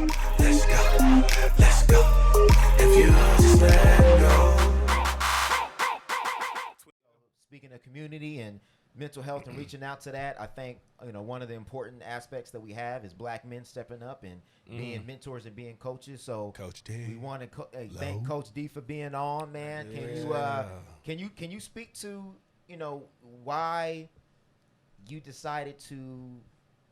Let's go, let's go. If you just let go. Speaking of community and mental health and reaching out to that, I think one of the important aspects that we have is black men stepping up and being mentors and being coaches. So Coach D, we want to thank Coach D for being on, man. Can you speak to why you decided to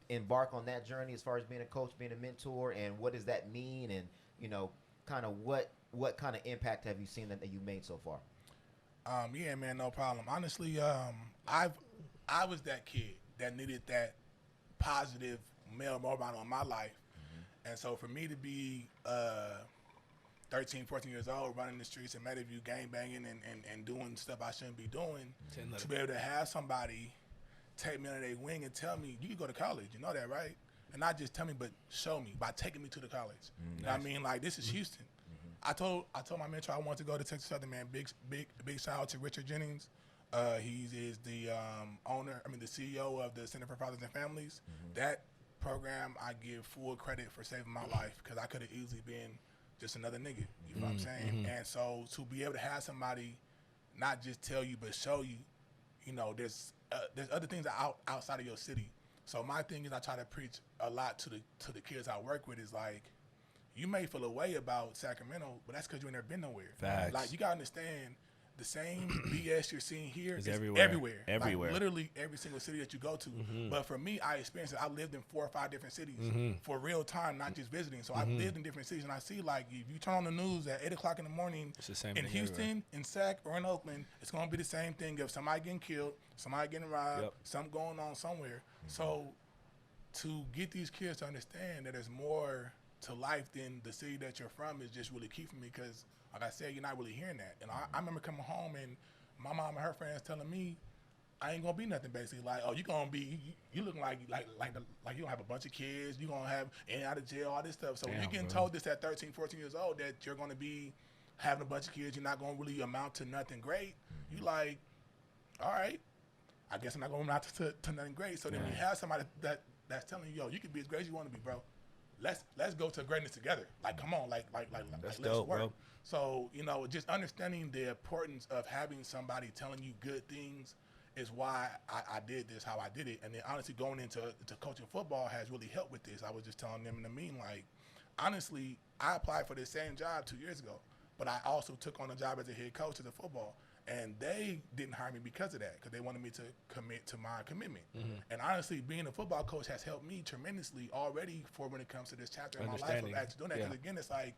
embark on that journey as far as being a coach, being a mentor, and what does that mean, and kind of what kind of impact have you seen that you made so far? Yeah, man, no problem. Honestly, I was that kid that needed that positive male role model in my life. And so for me to be 13, 14 years old, running the streets in Meadowview, gang banging and doing stuff I shouldn't be doing, to be able to have somebody take me under their wing and tell me, you can go to college, you know that, right? And not just tell me, but show me by taking me to the college. You know what I mean? Like, this is Houston. I told my mentor I wanted to go to Texas Southern, man. Big shout out to Richard Jennings. He is the the CEO of the Center for Fathers and Families. That program, I give full credit for saving my life, because I could have easily been just another nigga. You know what I'm saying? And so to be able to have somebody not just tell you but show you, there's other things outside of your city. So my thing is, I try to preach a lot to the kids I work with, is like, you may feel a way about Sacramento, but that's because you ain't never been nowhere. Facts. Like, you gotta understand, the same BS you're seeing here is everywhere. Like, literally every single city that you go to. But for me, I experienced it. I lived in 4 or 5 different cities for real time, not just visiting. So I've lived in different cities, and I see, like, if you turn on the news at 8 o'clock in the morning in Houston, in Sac, or in Oakland, it's gonna be the same thing of somebody getting killed, somebody getting robbed, something going on somewhere. So to get these kids to understand that there's more to life than the city that you're from is just really key for me, because, like I said, you're not really hearing that. And I remember coming home and my mom and her friends telling me I ain't gonna be nothing, basically. Like, oh, you gonna be, you looking like you gonna have a bunch of kids, you gonna have in and out of jail, all this stuff. So when you're getting told this at 13, 14 years old, that you're gonna be having a bunch of kids, you're not gonna really amount to nothing great, you like, all right, I guess I'm not gonna amount to nothing great. So then when you have somebody that's telling you, yo, you can be as great as you want to be, bro. Let's go to greatness together. Like, come on, like let's dope, work. bro. So, just understanding the importance of having somebody telling you good things is why I did this, how I did it. And then honestly, going into coaching football has really helped with this. I was just telling them in the meeting, like, honestly, I applied for the same job 2 years ago, but I also took on a job as a head coach of the football. And they didn't hire me because of that, because they wanted me to commit to my commitment. And honestly, being a football coach has helped me tremendously already for when it comes to this chapter in my life of actually doing that. Because again, it's like,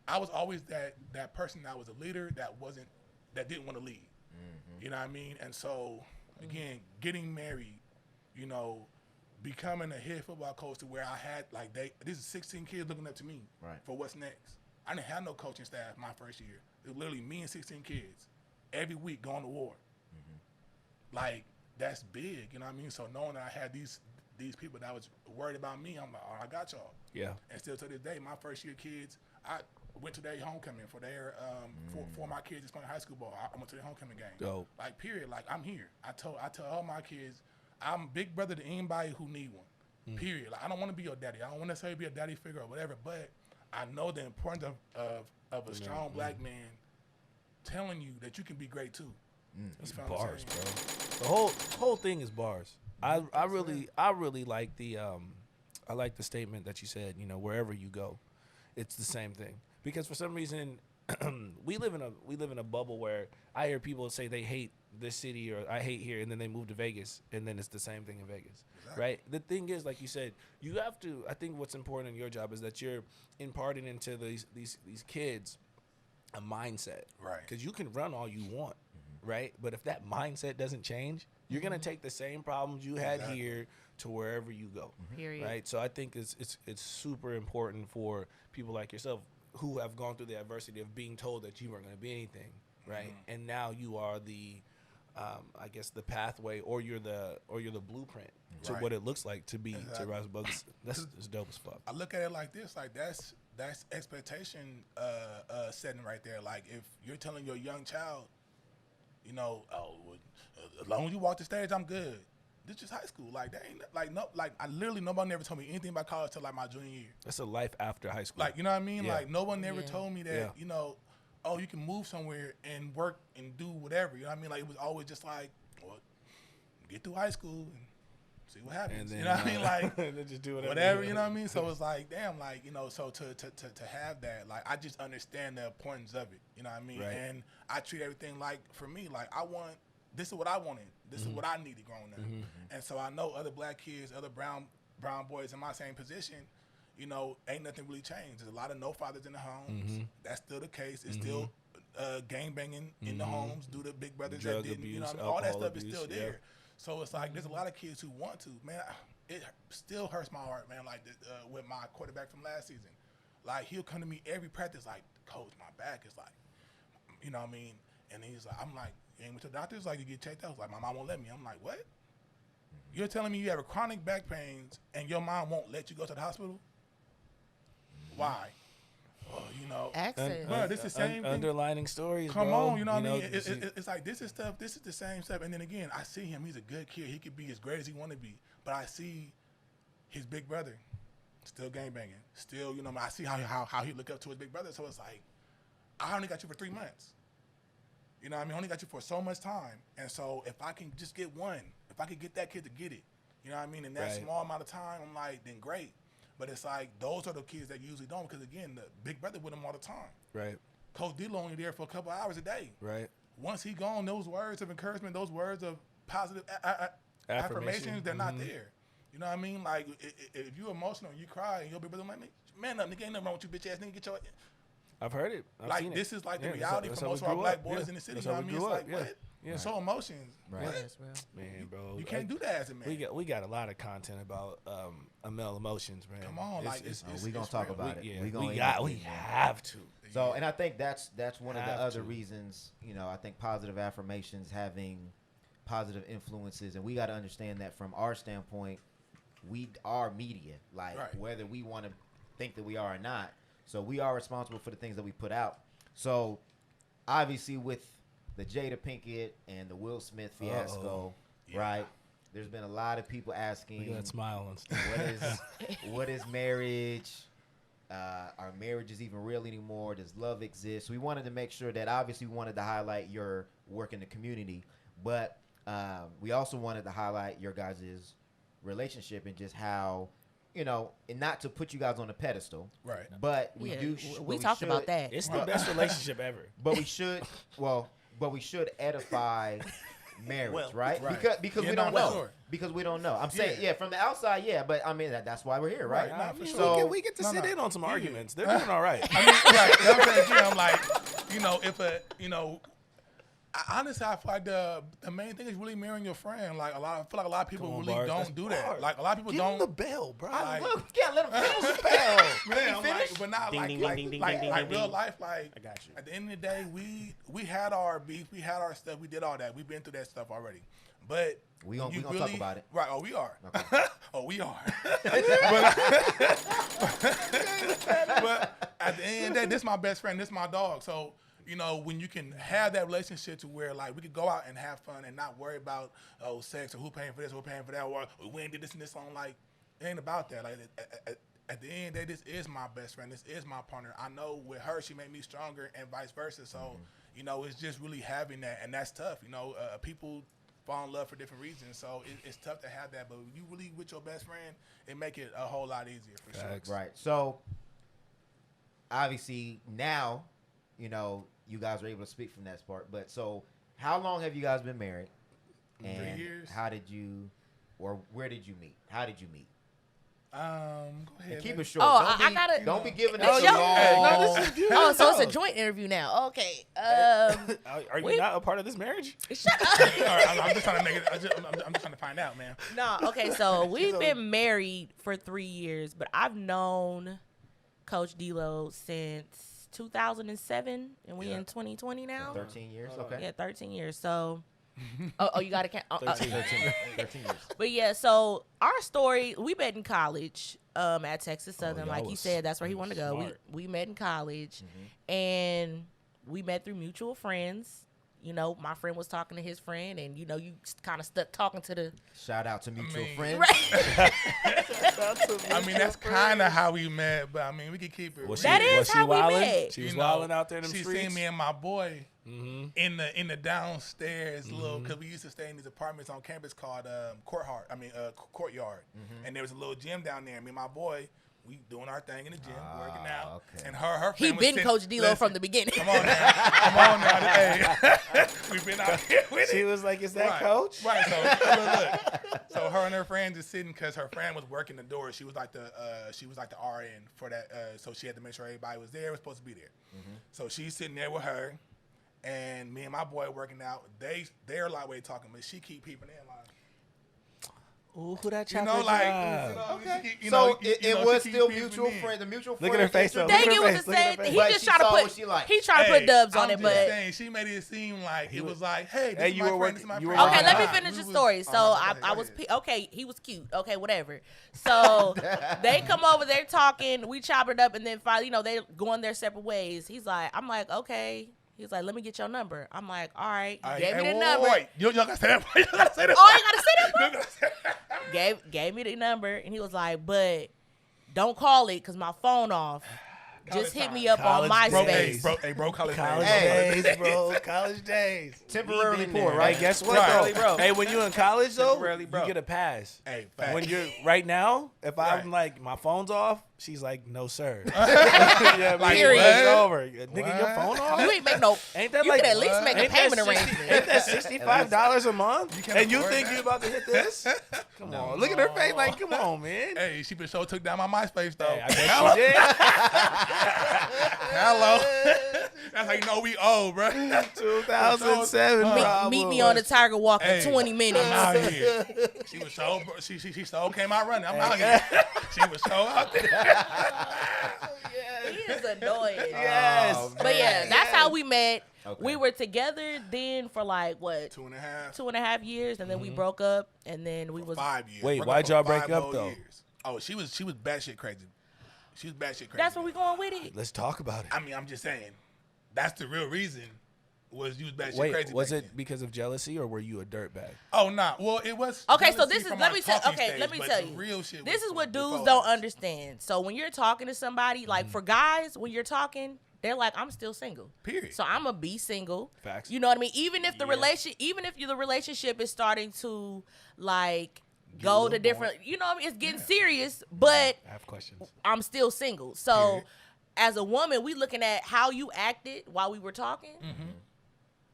I was always that person that was a leader that didn't want to lead. You know what I mean? And so, again, getting married, becoming a head football coach to where I had, this is 16 kids looking up to me for what's next. I didn't have no coaching staff my first year. It was literally me and 16 kids. Every week going to war. Like, that's big, you know what I mean? So knowing that I had these people that was worried about me, I'm like, oh, I got y'all. Yeah. And still to this day, my first year kids, I went to their homecoming for their for my kids that's playing high school ball. I went to their homecoming game. Dope. Like, period. Like, I'm here. I tell all my kids, I'm big brother to anybody who need one. Period. Like, I don't want to be your daddy. I don't want to necessarily be a daddy figure or whatever, but I know the importance of a strong black man telling you that you can be great too. That's bars, bro. The whole thing is bars. I really like the statement that you said, wherever you go, it's the same thing. Because for some reason we live in a bubble where I hear people say they hate this city or I hate here, and then they move to Vegas, and then it's the same thing in Vegas. Exactly. Right? The thing is, like you said, you have to, I think what's important in your job is that you're imparting into these kids a mindset, right? Because you can run all you want, right? But if that mindset doesn't change, you're gonna take the same problems you had here to wherever you go, right? So I think it's super important for people like yourself who have gone through the adversity of being told that you weren't gonna be anything, right? And now you are the, I guess, the pathway, or you're the blueprint to what it looks like to be to rise above. That's dope as fuck. I look at it like this, like that's expectation setting right there. Like, if you're telling your young child, as long as you walk the stage, I'm good. this just high school. Like, that ain't like no, like I literally nobody never told me anything about college till like my junior year. That's a life after high school. Like, you know what I mean? Yeah. Like, no one ever told me that, Yeah. you know, oh, you can move somewhere and work and do whatever. You know what I mean? Like, it was always just like, well, get through high school and see what happens. And then, you know what I mean? Like, then just do whatever, you know what I mean? So it's like, damn, like, you know, so to have that, like, I just understand the importance of it. You know what I mean? Right. And I treat everything like, for me, like, this is what I wanted. This is what I needed growing up. And so I know other black kids, other brown boys in my same position, you know, ain't nothing really changed. There's a lot of no fathers in the homes. That's still the case. It's still gang banging in the homes due to big brothers Drug that didn't, you know, abuse, all that alcohol stuff abuse, is still yeah. there. So it's like there's a lot of kids who want to, man. It still hurts my heart, man. Like with my quarterback from last season, like he'll come to me every practice, like, coach, my back is like, you know what I mean? And he's like, I'm like, you ain't went to the doctors, like, you get checked out. I was like, my mom won't let me. I'm like, what? You're telling me you have a chronic back pains and your mom won't let you go to the hospital? Why? Well, you know, Access. bro, this is the same thing. Underlining stories. Come bro. on, you know what I mean? this is- It's like this is stuff. This is the same stuff. And then again, I see him. He's a good kid. He could be as great as he want to be. But I see his big brother still gang banging. Still, you know, I see how he look up to his big brother. So it's like, I only got you for 3 months. You know what I mean? I only got you for so much time. And so if I can just get one, if I could get that kid to get it, you know what I mean? In that Right. small amount of time, I'm like, then great. But it's like, those are the kids that usually don't, because again, the big brother with him all the time. Right. Coach D-Lo only there for a couple hours a day. Right. Once he gone, those words of encouragement, those words of positive affirmations, they're not there. You know what I mean? Like, if you emotional and you cry and your big brother like, man up, nigga, ain't nothing wrong with you, bitch ass nigga, get your... I've heard it. I've like, seen it. this is like the Yeah, reality that's for how most we of our grew black up. boys Yeah. in the city. That's You know how what I we mean? It's grew like, up. Yeah. what? Yeah. So emotions. Right. What? Yes, well. Man, bro. You can't do that as a man. We got a lot of content about male emotions, man. Come on, like, it's we gonna talk real. about it. Yeah, We gonna we end up got. We getting there. have to. So, and I think that's one of the Have other to. reasons, you know, I think positive affirmations having positive influences, and we got to understand that from our standpoint, we are media, like Right. whether we want to think that we are or not. So we are responsible for the things that we put out. So obviously with the Jada Pinkett and the Will Smith fiasco, Yeah. right? There's been a lot of people asking, Look at that smile and stuff. what is marriage? Are marriages even real anymore? Does love exist? We wanted to make sure that obviously we wanted to highlight your work in the community, but we also wanted to highlight your guys' relationship and just how, you know, and not to put you guys on a pedestal, Right. but we Yeah, do. we but talked should- about that. It's the best relationship ever. But we should, but we should edify marriage, Well, right? right. Because Yeah, we no, don't for know. sure. Because we don't know. I'm saying, Yeah. yeah, from the outside, yeah, but I mean that's why we're here, right? Right, nah, for sure. So we get to No, sit no. in on some Yeah. arguments. They're doing all right. I mean, right. You know what I'm saying? Again, I'm like, you know, honestly, I feel like the main thing is really marrying your friend. Like I feel like a lot of people Come on, really Bars. don't That's do that. bars. Like a lot of people Give don't. him the bell, bro. Like- look, we can't let him finish his Bell. Man, I'm like, but not Ding, like ding, like ding, ding, like, ding, like ding, real ding. life. Like I got you. at the end of the day, we had our beef, we had our stuff, we did all that. We've been through that stuff already. But We gonna you talk about it. Right? Oh, we are. Okay. Oh, we are. but at the end of the day, this is my best friend. This is my dog. So you know, when you can have that relationship to where like we could go out and have fun and not worry about sex or who paying for this, who paying for that, or we ain't did this and this on. Like it ain't about that. Like at the end of the day, this is my best friend. This is my partner. I know with her, she made me stronger and vice versa. So you know, it's just really having that, and that's tough. You know, people fall in love for different reasons, so it's tough to have that. But when you really with your best friend, it make it a whole lot easier for Facts. sure. Right. So obviously now, you know, you guys are able to speak from that part. But so how long have you guys been married? 3 And years. how did you, or where did you meet? How did you meet? Go And ahead. keep baby. it short. Oh, don't I be, gotta- don't be giving It's us a your- long. No, this is good. Oh, so it's a joint interview now. Okay. Are you we- not a part of this marriage? Shut up. All right, I'm just trying to make it. I'm just trying to find out, man. No, okay, so we've been married for 3 years, but I've known Coach D-Lo since 2007, and we Yeah. in 2020 now. 13 years. Okay. Yeah, 13 years. So, you got to count. 13 years. But yeah, so our story, we met in college at Texas Southern. y'all Like he was- said, that's where he wanted to go. smart. We met in college, and we met through mutual friends. you know, my friend was talking to his friend, and you know, you kind of stuck talking to the. Shout out to mutual friends. Right. I mean, that's kind of how we met, but I mean, we could keep it. That real. is how we wildin'? met. She was You know, wilding out there in them she streets. seen me and my boy in the downstairs little, because we used to stay in these apartments on campus called Courtyard, and there was a little gym down there. Me and my boy, we doing our thing in the gym, working out, okay. and her He friend was been sitting- Coach D-Lo from the beginning. Come on now, come on now, hey, we've been out here with She it. was like, "Is that Right. coach?" Right. So look. So her and her friend just sitting because her friend was working the door. She was like the RN for that. So she had to make sure everybody was there. Was supposed to be there. So she's sitting there with her, and me and my boy working out. They're lightweight talking, but she keep peeping in like. Ooh, who that You chopper know, like, drive? Okay. you So know, it was she keep still peeping mutual in. friends. The mutual Look at her friends face, though. introduced- Think it Look was at the her face, same look at her thing. He face. just But trying she to saw put. what she liked. He trying to put dubs on I'm it, just but. saying, she made it seem like it was like, hey, this is you my were friend, this is my working- you friend. were Okay, let me Nah. finish the We was- story. So oh, I go was ahead. okay. He was cute. Okay, whatever. So they come over, they're talking. We chop it up, and then finally, you know, they going their separate ways. I'm like, okay. He's like, let me get your number. I'm like, all right. He gave me the number. Wait. You gotta say that. You gotta say that. Oh, you gotta say that. You gotta say that. Gave me the number, and he was like, but don't call it because my phone off. Just hit me up on College MySpace. days. Bro, college College days. days, bro. College days. Temporarily been poor, there. right? Hey, guess what, Temporarily though? broke. Hey, when you in college, though, Temporarily you broke. get a pass. Hey, facts. When you're right now, if I'm Right. like my phone's off, she's like, "No, sir." Yeah, Like, Period. It's what? over. Nigga, your phone off. You ain't make no. Ain't that You like could at least make a ain't that payment 60 arrangement. Ain't that $65 a month? can't And you afford think that. you about to hit this? Come on, look at her face. Like, come on, man. Hey, she for sure took down my MySpace though. Hey, I bet she did. Hello. That's how you know we old, bro. 2007. Meet me on the Tiger Walk in Hey, 20 minutes. I'm out here. She was so she so came out running. I'm out here. She was so out there. He is annoying. Yes. Oh, But yeah, man. that's how we met. Okay. We were together then for like what 2.5. 2.5 years, and then we broke up, and then we was. 5 years. Wait, Broke why'd up for y'all break 5 up, whole though? years. Oh, she was batshit crazy. She was batshit crazy. That's where we going with it. Let's talk about it. I mean, I'm just saying. That's the real reason. Was you was batshit Wait, crazy? was back it then. because of jealousy or were you a dirtball? Oh nah. Well, it was. Okay, so jealousy this is from let our me tell. talking Okay, stage, let me but tell the you. real shit This was is what dudes before don't that. understand. So when you're talking to somebody, like for guys, when you're talking, they're like, "I'm still single." Period. So I'm gonna be single. Facts. You know what I mean? Even if the the relationship is starting to like go little to different, you know what I mean? It's getting serious, but I have questions. I'm still single. So Period. as a woman, we looking at how you acted while we were talking.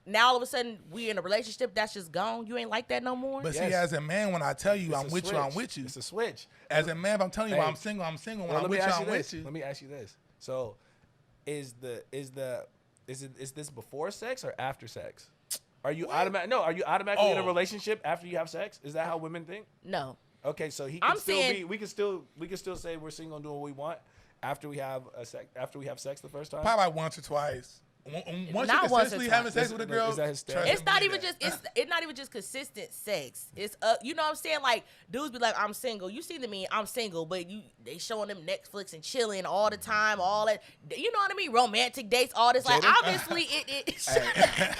Now all of a sudden we in a relationship that's just gone. You ain't like that no more. But see, Yes. as a man, when I tell you It's I'm a with you, I'm switch. with you. It's a switch. As a man, if I'm telling you Hey. I'm single, I'm single. When Well, I'm let me with you, ask I'm you with this. you. Let me ask you this. So, is this before sex or after sex? Are you automatic? No, are you automatically in a Oh. relationship after you have sex? Is that how women think? No. Okay, so he can I'm still saying- be. We can still say we're single and doing what we want after we have sex the first time. Probably like once or twice. Once Not you're once or consistently twice. having sex with a girl, Is that his trust standard? It's me, not believe even that. it's not even just consistent sex. It's you know what I'm saying? Like dudes be like, I'm single. You see the meme, I'm single, but they showing them Netflix and chilling all the time, all that. You know what I mean? Romantic dates, all this. Like Jada? obviously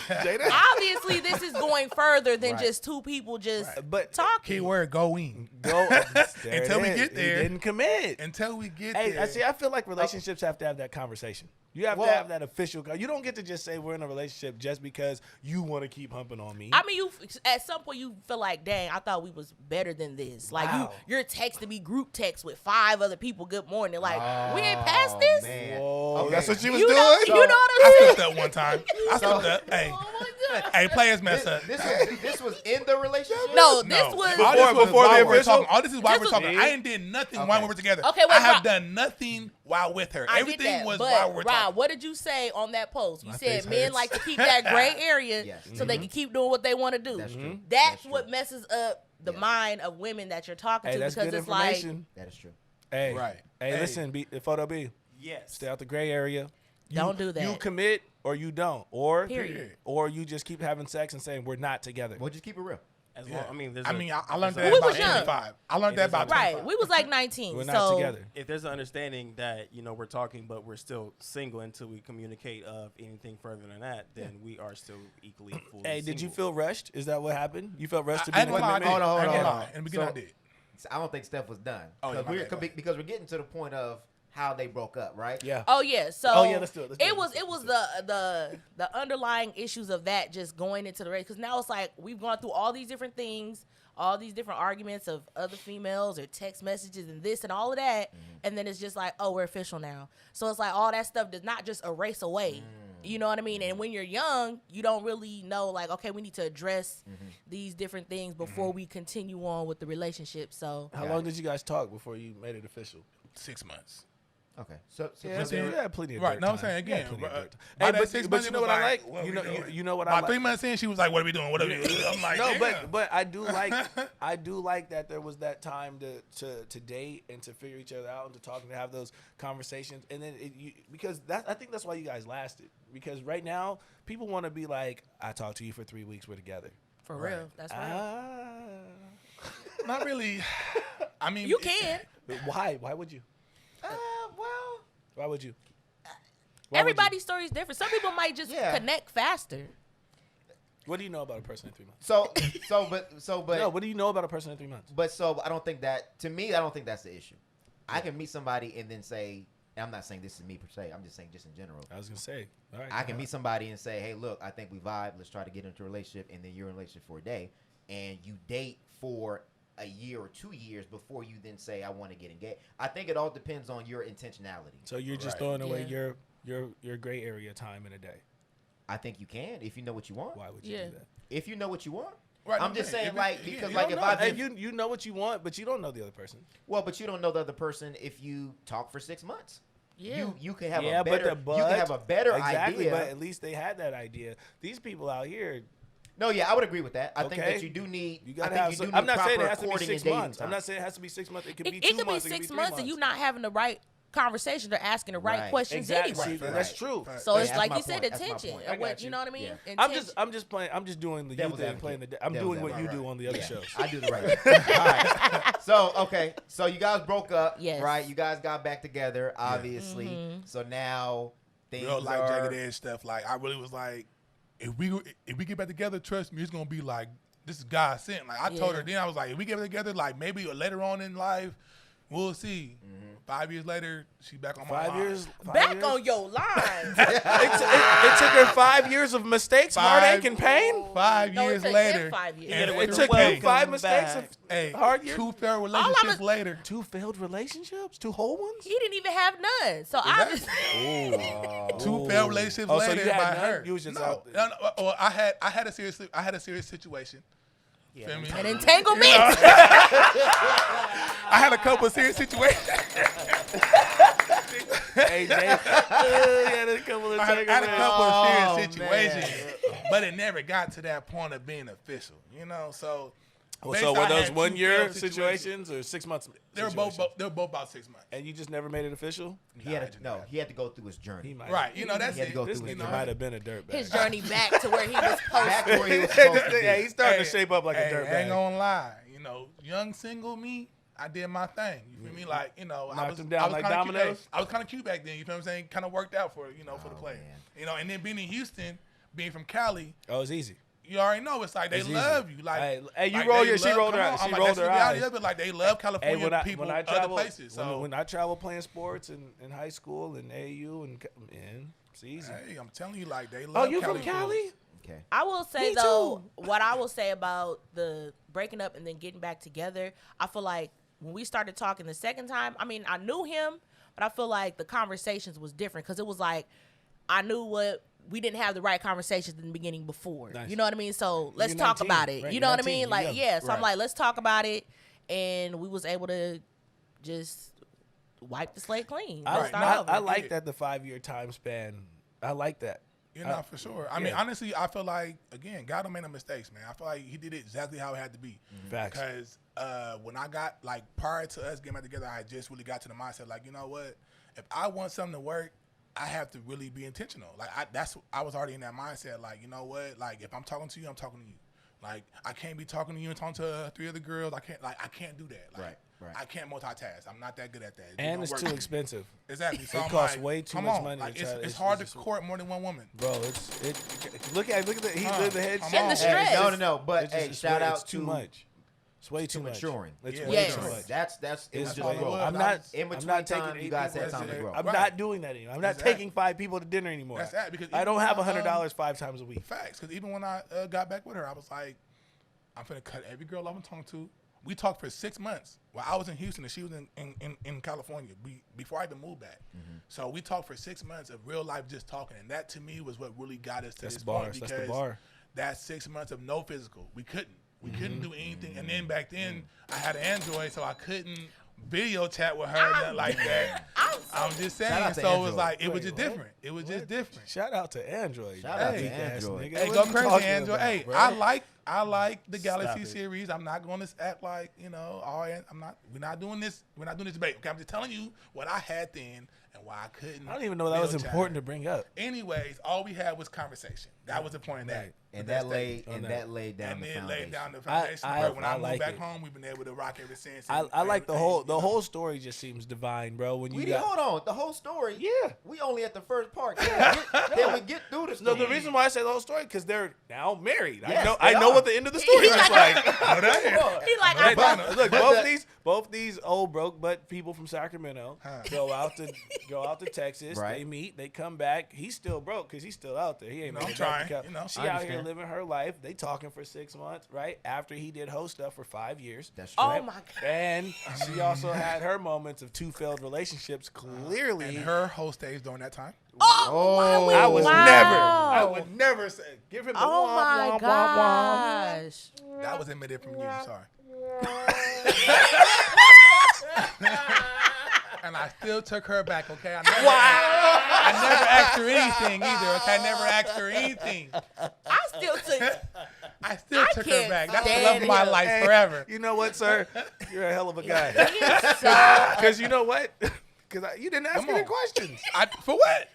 obviously this is going further than Right. just two people just But talking. Keyword going. go there Until it we is. get there. He didn't commit. Until we get Hey, there. I see. I feel like relationships have to have that conversation. You have to Well- have that official. You don't get to just say we're in a relationship just because you want to keep humping on me. I mean, you at some point you feel like, dang, I thought we was better than this. Like Wow. you're texting me group text with 5 other people. Good morning. Like we ain't past this. Man. Whoa, Okay. that's what you was You doing. know, you know what I I'm saying? slipped up one time. I slipped up. Hey, Oh my God. hey, players mess up. This was in the relationship? No, this No. was. All this was Before while the we're official? talking. All this is why This we're was- talking. I ain't did nothing while we were together. Okay, wait, I have Rob- done nothing while with her. I Everything get that, was but while we're Rob, talking. what did you say on that post? You My said face men hurts. like to keep that gray area Yes. so they can keep doing what they want to do. That's true. That's That's true. what messes up the mind of women that you're talking Hey, to that's because good it's like information. That is true. Hey, Right. Hey, Hey. listen, Photo B. Yes. Stay out the gray area. Don't do that. You commit or you don't, or Period. or you just keep having sex and saying we're not together. Well, just keep it real. As Yeah. long, I mean, I learned that We about was young. 25. I learned that about Right. 25. We was like 19. We're so not together. if there's an understanding that we're talking, but we're still single until we communicate of anything further than that, then we are still equally fully Hey, did you single. feel rushed? Is that what happened? You felt rushed to I be ain't gonna lie, I committed? did. Hold on, I ain't hold gonna on. lie. In the beginning, So- I did. I don't think Steph was done. Oh, yeah, my bad. Because we're getting to the point of how they broke up, right? Yeah. Oh yeah, so Oh, yeah, let's do it, let's do it, it was let's it do was it, the underlying issues of that just going into the race, because now it's like we've gone through all these different things, all these different arguments of other females or text messages and this and all of that, and then it's just like, oh, we're official now. So it's like all that stuff does not just erase away. You know what I mean? And when you're young, you don't really know, like, okay, we need to address these different things before we continue on with the relationship. So How long did you guys talk before you made it official? 6 months. Okay. So Yeah, so you had plenty of Right, dirt no, I'm time. saying You had again, plenty of bro, dirt time. by Hey, that 6 but months, you it know was what I like, like? what You we know, doing? you know what I About like? 3 months in, she was like, "What are we doing? What are we doing?" I'm like, No, damn. but I do like that there was that time to date and to figure each other out and to talk and to have those conversations, and then because I think that's why you guys lasted, because right now people want to be like, I talked to you for 3 weeks, we're together. for real, that's real. Not really. I mean, You can. But why would you? well, Why would you? Everybody's story is different. Some people might just Yeah. connect faster. What do you know about a person in 3 months? but No, what do you know about a person in 3 months? But so I don't think that, to me, I don't think that's the issue. I can meet somebody and then say, and I'm not saying this is me per se, I'm just saying just in general. I was gonna say, all right. I can meet somebody and say, hey, look, I think we vibe. Let's try to get into a relationship. And then you're in a relationship for a day. And you date for a year or 2 years before you then say, I want to get engaged. I think it all depends on your intentionality. So you're just Right. throwing away Yeah. your gray area time in a day. I think you can if you know what you want. Why would you Yeah. do that? If you know what you want. Right, I'm I'm just saying, saying, if like, it- because, you like, don't if know. I've Hey, been, you know what you want, but you don't know the other person. well, but you don't know the other person if you talk for 6 months. Yeah. You can have Yeah, a better, but you can have a better exactly, idea. but at least they had that idea. These people out here, No, yeah, I would agree with that. I think Okay. that you do need. you I gotta think have. you do need I'm not saying proper it has to be courting 6 and dating months. I'm time. not saying it has to be 6 months. It could It, be it 2 could be months. It could 6 be 3 months and you not having the right conversations or asking the right Right. questions Exactly. anyway. See, that's true. Right. So Yeah, it's that's like my you said, point. That's my attention. point. I And what got you you. know what I mean? Yeah. Intention. I'm just playing. I'm just doing the Devil's youth thing, playing advocate. the. I'm Devil's doing what you advocate. do on the other Yeah, shows. I do the right thing. All right. So okay, so you guys broke up, Yes. right? You guys got back together, obviously. Mm-hmm. So now things real like are. jagged edge stuff. Like I really was like, if we get back together, trust me, it's gonna be like this is God sent. Like I told her Yeah. then, I was like, if we get back together, like maybe later on in life, we'll see. 5 years later, she back on my 5 line. years. Back on your line. It took her 5 years of mistakes, heartache, and pain. 5 No, it years took later, him 5 years. and It with took hey, you 5 mistakes of hey, hard years. 2 failed relationships I'ma- later. 2 failed relationships, 2 whole ones. He didn't even have none. So obviously, Two failed relationships Oh, so later you had by none? her. You was just no, out there. no, well, I had a serious situation. Feel me? an entanglement. I had a couple of serious situations. Hey, Jay. Yeah, there's a couple of I had a couple of Oh, serious situations, but it never got to that point of being official. You know, so. Well, based so were I those had 1 two year failed situations or 6 months? They were both about 6 months. And you just never made it official. He had to, no, he had to go through his journey. He might. Right, you know that's He had to it. go This through his nigga journey. might have been a dirtbag. His journey back to where he was Back supposed where he was supposed to be. Yeah, he's starting to Hey, shape up like a hey, I dirtbag. ain't gonna lie, you know, young single me, I did my thing. You feel me? Like, you know, I Knocked was him down I was like kinda dominoes? Cute, I was kind of cute back then. You feel what I'm saying? Kind of worked out for for the play. man. You know, and then being in Houston, being from Cali, Oh, it's easy. you already know it's like they It's easy. love you. Like, Hey, you like, roll they your- she love- rolled her come eyes. on. She I'm like, rolled that's her the reality eyes. of it. Like they love California people, when I other travel, places. So when I travel playing sports in high school and AU and man, it's easy. hey, I'm telling you, like they Oh, love. you from Cali Cali? foods. Okay. I will say Me though, too. what I will say about the breaking up and then getting back together, I feel like when we started talking the second time, I mean, I knew him, but I feel like the conversations was different because it was like I knew what we didn't have the right conversations in the beginning before. Nice. You know what I mean? So let's You're talk 19, about it. right? You You're know what I 19, mean? you're Like, young. yeah. So I'm Right. like, let's talk about it, and we was able to just wipe the slate clean. Let's start over. I like that the 5 year time span. I like that. You know, for sure. I mean, yeah. honestly, I feel like, again, God don't make no mistakes, man. I feel like he did it exactly how it had to be. Facts. Because when I got, like, prior to us getting back together, I just really got to the mindset, like, you know what? If I want something to work, I have to really be intentional. Like, I was already in that mindset, like, you know what? Like, if I'm talking to you, I'm talking to you. Like I can't be talking to you and talking to 3 other girls. I can't do that. Like, Right. I can't multitask. I'm not that good at that. It And don't it's work too for me. expensive. Exactly. So It I'm costs like, way too come much on. money to Like, try to- it's it's hard to just- court more than one woman. Bro, look at he Huh. did the head Come shake. on. And the stress. No. But It's hey, just- shout out it's too much. It's way too much. maturing. It's Yeah. way Yes. too much. That's it It's was just just growth. was. I'm not. In I'm between not time, taking you 8 guys people had time to to- grow. I'm Right. not doing that anymore. I'm not Exactly. taking 5 people to dinner anymore. That's that because I don't even have when I, $100 5 times a week. Facts. Because even when I got back with her, I was like, I'm finna cut every girl I'm talking to. We talked for 6 months while I was in Houston and she was in California before I even moved back. So we talked for 6 months of real life just talking. And that to me was what really got us to That's this the point. bars. That's Because the bar. that 6 months of no physical, we couldn't. We couldn't do anything. And then back then, I had an Android, so I couldn't video chat with her and nothing like that. I'm just Shout saying. out to So it was Android. like, it was Wait, just what? different. It was just different. Shout out to Android. Shout out to Weak ass Android. nigga. Hey, What go you crazy, talking Android. about, Hey, bro? I like the Stop Galaxy it. series. I'm not going to act like, we're not doing this debate. Okay, I'm just telling you what I had then and why I couldn't. I don't even know that was video chat. important to bring up. Anyways, all we had was conversation. That was the point of that. Right. And That's that laid on and that. that laid down And the then foundation. laid down the foundation. I where when I, I moved like back it. home, we've been able to rock ever since. I like the and, whole you know. whole story just seems divine, bro. When you We got hold on, the whole story. Yeah. We only at the first part. Can we get through the No, story? the reason why I say the whole story because they're now married. Yes, I they know are. what the end of the story He's looks like- like. He like, But- I look, but both these old broke butt people from Sacramento go out to Texas. Right. They meet. They come back. He's still broke because he's still out there. He ain't. No, I'm made it back to trying, Cal- you know. She I out here understand. living her life. They talking for 6 months, right? After he did host stuff for 5 years. That's true. oh my God. And she also had her moments of 2 failed relationships. Clearly, And her whole stage during that time. Oh, wow, wait, I was wow. I would never say give him the Oh womp, my womp, womp, womp. gosh. That was admitted from you. Sorry. And I still took her back, okay? I never asked her anything either, okay? I never asked her anything. I still took. I still took her can't back. That's the stand love of my him. life Hey, forever. You know what, sir? You're a hell of a guy. So, Because you know what? Because you didn't ask Come any on. questions. For what?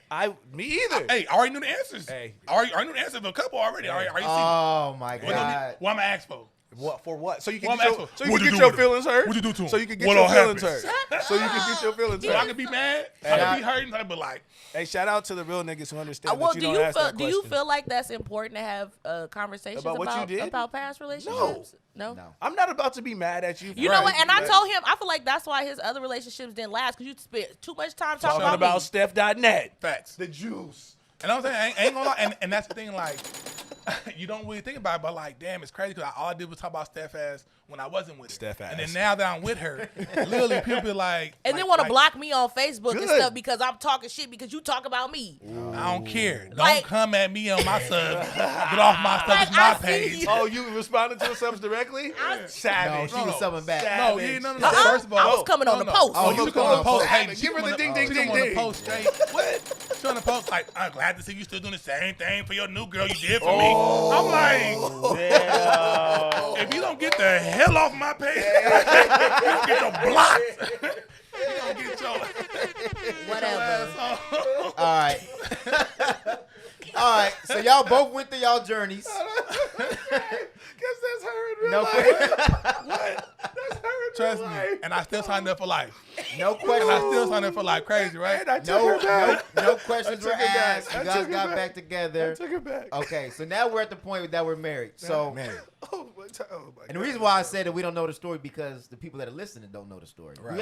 Me either. Hey, I already knew the answers. Hey. I already knew the answers for a couple already. Are you seeing? Oh my What do you need- God. What am I asked for? What for? What? So you can What get I'm your, asking- so you What'd can you get do your with him? feelings hurt. What'd you do to him? So you can get What your all feelings happened? hurt. So you can get your feelings So I hurt. can be mad. I Hey, can be hurting, but like, Hey, shout out to the real niggas who understand well, that do you you don't ask feel that do you question. feel like that's important to have conversations About what you did? about past relationships? No. No. I'm not about to be mad at you. You know what? And I told him I feel like that's why his other relationships didn't last because you spent too much time talking talking about about me. Steph.net. facts. The juice. And I'm saying, I ain't gonna lie. And that's the thing, like, you don't really think about it, but like, damn, it's crazy because all I did was talk about Steph ass when I wasn't with her. Steph And ass. then now that I'm with her, literally people be like, And then like- want to like, block me on Facebook and Good. stuff because I'm talking shit because you talk about me. I don't care. Don't Like- come at me on my sub. Get off my stuff. Like, It's my I see page. you. Oh, you responded to the subs directly? No, Savage. she was subbing back. No, Savage. yeah, no. Uh-uh. First of all, I was coming on the post. Oh, you you was come on coming the post. on Hey, post. she Give her come the on ding, ding, she ding, come on the ding. post straight. What? She on the post like, I'm glad to see you still doing the same thing for your new girl you did for me. I'm like, if you don't get the hell off my page, you don't get your blocked. You don't get your Whatever. ass off. All right. All right. So y'all both went through y'all journeys. Guess that's her in real No, life. That's her in Trust real me. life. And I still signed up for life. no And I questions. still signed up for life. Crazy, right? And I took No, her back. no questions I were took it back. asked. I You guys took it got back. back I together. took it back. Okay, so now we're at the point that we're married. So, Oh, my God. and the reason why I said that we don't know the story because the people that are listening don't know the story. Right.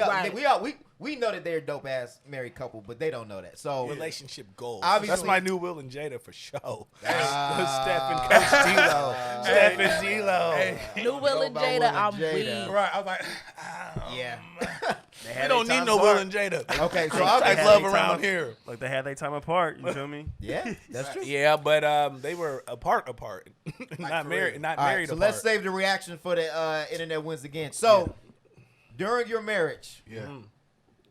We know that they're a dope ass married couple, but they don't know that. So Relationship goals. Obviously- That's my new Will and Jada for sure. Ah. Steph and Coach D-Lo. Steph and D-Lo. Hey. New Will and Go by Jada, Will and I'm Jada. weak. Right. I was like, yeah, We don't need no Will and Jada. Okay, so Type obviously, love They around time- here. Like they had their time apart. You feel me? yeah, that's true. Yeah, but they were apart, not for married, real. not All right, married so apart. let's save the reaction for the internet wins again. So, during your marriage,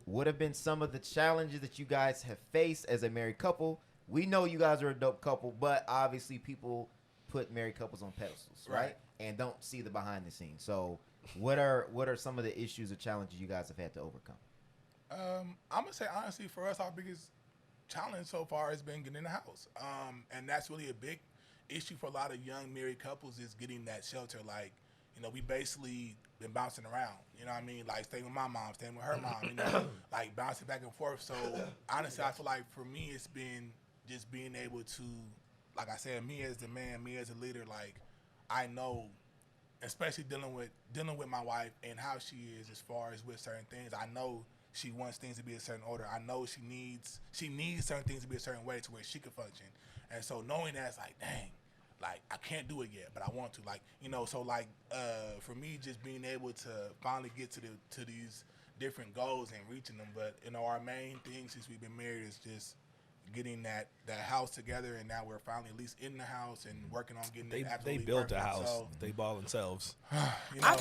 what have been some of the challenges that you guys have faced as a married couple? We know you guys are a dope couple, but obviously people put married couples on pedestals, right? Right. And don't see the behind the scenes. So, what are some of the issues or challenges you guys have had to overcome? I'm gonna say honestly, for us, our biggest challenge so far has been getting in the house, and that's really a big issue for a lot of young married couples is getting that shelter. Like, we basically been bouncing around. You know what I mean? Like, staying with my mom, staying with her mom, like bouncing back and forth. So, honestly, I feel like for me, it's been just being able to, like I said, me as the man, me as a leader, like, I know, especially dealing with my wife and how she is as far as with certain things. I know she wants things to be a certain order. I know she needs certain things to be a certain way to where she can function. And so knowing that, it's like, dang, like, I can't do it yet, but I want to. Like, so like for me, just being able to finally get to these different goals and reaching them. But our main thing since we've been married is just getting that house together, and now we're finally at least in the house and working on getting it absolutely They built perfect. a house. So, They ball themselves. I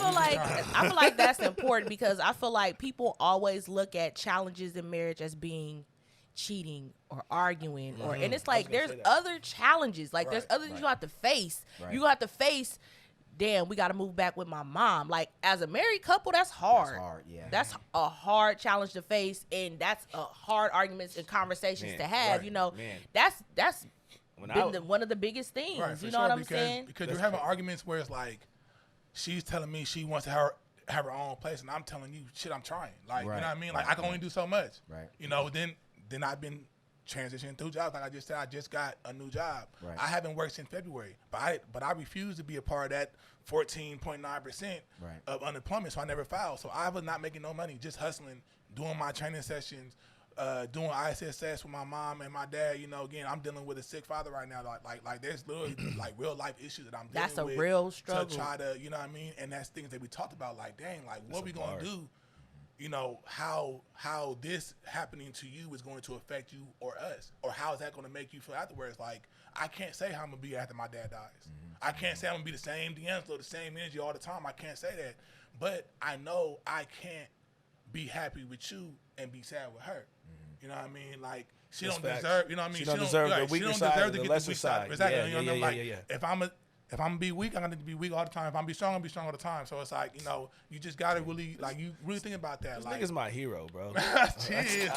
feel like that's important because I feel like people always look at challenges in marriage as being cheating or arguing and it's like there's other challenges. Like there's other things you have to face. Right. You have to face, damn, we got to move back with my mom. Like, as a married couple, that's hard. That's hard, yeah. That's a hard challenge to face, and that's a hard arguments and conversations to have. That's been one of the biggest things. Right, for you know sure, what I'm saying? Because you're having arguments where it's like, she's telling me she wants to have her own place, and I'm telling you, shit, I'm trying. Like, Right, you know what I mean? right, Like, I can only do so much. Right. Then I've been transitioning through jobs. Like I just said, I just got a new job. Right. I haven't worked since February, but I refuse to be a part of that 14.9% of unemployment, so I never filed. So I was not making no money, just hustling, doing my training sessions, doing ISSS with my mom and my dad. Again, I'm dealing with a sick father right now. Like there's literally like real life issues that I'm dealing with. That's a real struggle. To try to, you know what I mean? And that's things that we talked about. Like, dang, like what we gonna do? How this happening to you is going to affect you or us, or how is that going to make you feel afterwards? Like, I can't say how I'm gonna be after my dad dies. I can't say I'm gonna be the same D'Angelo, the same energy all the time. I can't say that, but I know I can't be happy with you and be sad with her. You know what I mean? Like, she That's don't facts. deserve. You know what I mean? She don't deserve the weaker she don't side deserve or to the get lesser the weak side. Exactly. Yeah, You know what I mean? yeah, Like, yeah. if I'm gonna be weak, I'm gonna be weak all the time. If I'm gonna be strong, I'm gonna be strong all the time. So it's like, you just gotta really, like, you really think about that. This Like, nigga's my hero, bro. Cheers.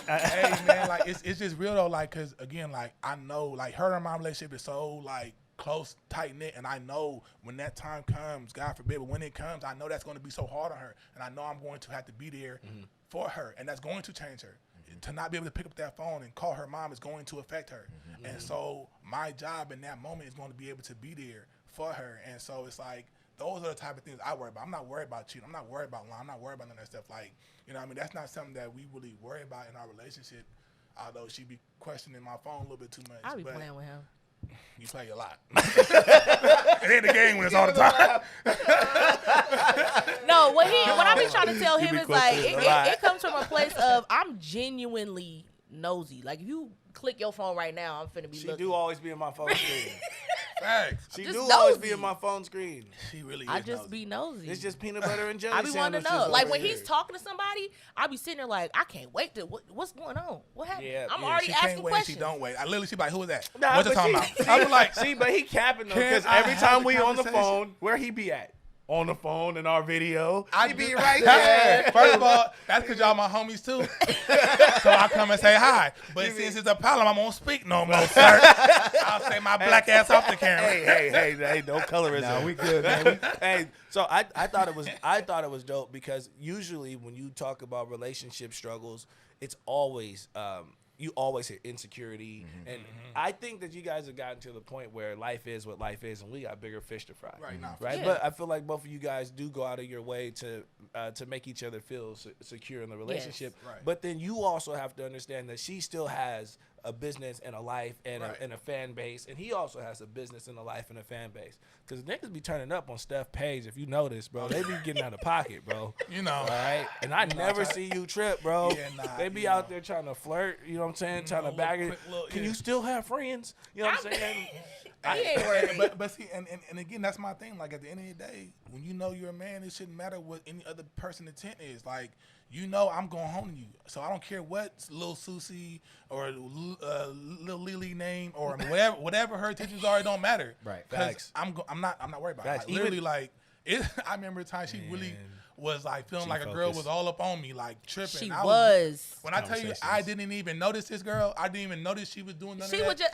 Hey man, like it's just real though. Like, cause again, like, I know, like, her and my relationship is so like close, tight knit, and I know when that time comes, God forbid, but when it comes, I know that's going to be so hard on her, and I know I'm going to have to be there for her, and that's going to change her. To not be able to pick up that phone and call her mom is going to affect her, and so my job in that moment is going to be able to be there for her, and so it's like, those are the type of things I worry about. I'm not worried about cheating. I'm not worried about lying. I'm not worried about none of that stuff. Like, I mean, that's not something that we really worry about in our relationship, although she be questioning my phone a little bit too much. I be but playing with him. you play a lot. It ain't the game when it's all the time. No, what I be trying to tell him be is like questioning a lot. it comes from a place of I'm genuinely nosy. Like, if you click your phone right now, I'm finna be She looking. do always be in my phone screen. Facts. She Just do always nosy. be in my phone screen. She really is. I just nosy. be nosy. It's just peanut butter and jelly I be wanting to sandwiches know. Like, over when here. he's talking to somebody, I be sitting there like, I can't wait to what's going on? What happened? Yeah, I'm yeah, already She asking can't wait. questions. She don't wait. I literally, she be like, who is that? Nah, What's it but talking see- about? I was like, See, but he capping though, Can because I every have time the we on the conversation? phone, where he be at? On the phone in our video. I he be do- right there. First of all, that's because y'all my homies too. So I come and say hi. But since it's a problem, I won't speak no more, sir. I'll say my black ass off the camera. Hey, no colorism. No, we good, man. Hey, so I thought it was dope because usually when you talk about relationship struggles, it's always you always hear insecurity, and I think that you guys have gotten to the point where life is what life is, and we got bigger fish to fry. Right now. Right, Yeah. but I feel like both of you guys do go out of your way to make each other feel secure in the relationship. Yes. Right. But then you also have to understand that she still has a business and a life and, Right. and a fan base, and he also has a business and a life and a fan base. Because niggas be turning up on Steph page, if you notice, bro. They be getting out of pocket, bro. You know. All right, and I never see you trip, bro. Yeah, nah, they be you out know. there trying to flirt. You know what I'm saying? Trying to little bag it. quick little- Can yeah. you still have friends? You know what I'm saying? I ain't worried. But see, and again, that's my thing. Like, at the end of the day, when you know you're a man, it shouldn't matter what any other person's intent is. Like, I'm going home to you, so I don't care what Lil Susie or Lil Lily name or whatever her intentions are. It don't matter. Right. Facts. I'm not worried about Facts. it. Like, literally, like I remember a time she really was like feeling She like a girl focused. was all up on me, like tripping. She I was. When I tell you, I didn't even notice this girl. I didn't even notice she was doing none She of that. was just.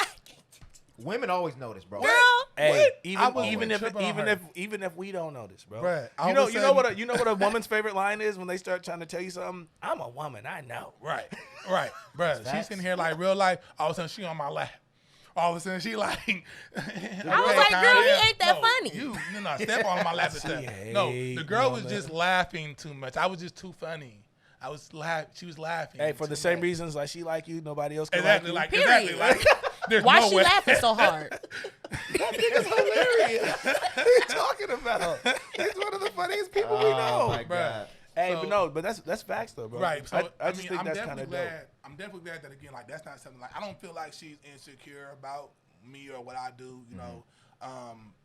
Women always notice, bro. Girl, Hey, I wasn't even tripping on her. if we don't notice, bro. Bruh, all you of a know what sudden- you know what a woman's favorite line is when they start trying to tell you something. I'm a woman, I know. Right, bruh. She's facts. sitting here like real life. All of a sudden, she on my lap. All of a sudden, she like. I was like, girl, he ain't that funny. You, no, step on my lap and stuff. No, the girl was just laughing too much. I was just too funny. I was She was laughing. Hey, for the too same much. reasons, like she like you, nobody else can Exactly, like like you. exactly, like. There's Why no she way. laughing so hard? That nigga's hilarious. What are you talking about? He's one of the funniest people we know. Oh my Bruh. God. Hey, So- but that's facts though, bro. Right. So I just mean, think I'm that's definitely kind of dope. glad. I'm definitely glad that again, like that's not something like I don't feel like she's insecure about me or what I do, you know.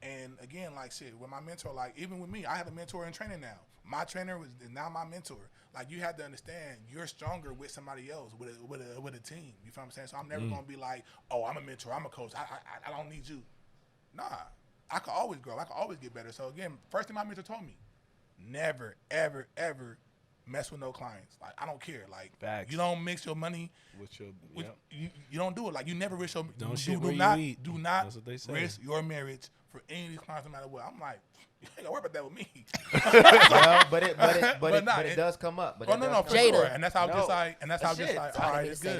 And again, like shit, with my mentor, like even with me, I have a mentor in training now. My trainer is now my mentor. Like you have to understand, you're stronger with somebody else, with a team. You feel what I'm saying? So I'm never gonna be like, oh, I'm a mentor, I'm a coach. I don't need you. Nah, I could always grow. I could always get better. So again, first thing my mentor told me, never, ever, ever mess with no clients. Like I don't care. Like Facts. you don't mix your money. With your, With, yep. you don't do it. Like you never risk your. Don't do shit where you not eat. do not That's what they say. risk your marriage for any of these clients, no matter what. I'm like, you ain't gotta worry about that with me. Well, but nah, it does come up. But Oh it no, does no, come for up. Jada. sure. And that's how I'm just No. like, and that's how I'm just Shit. like, I all didn't right, mean it's to say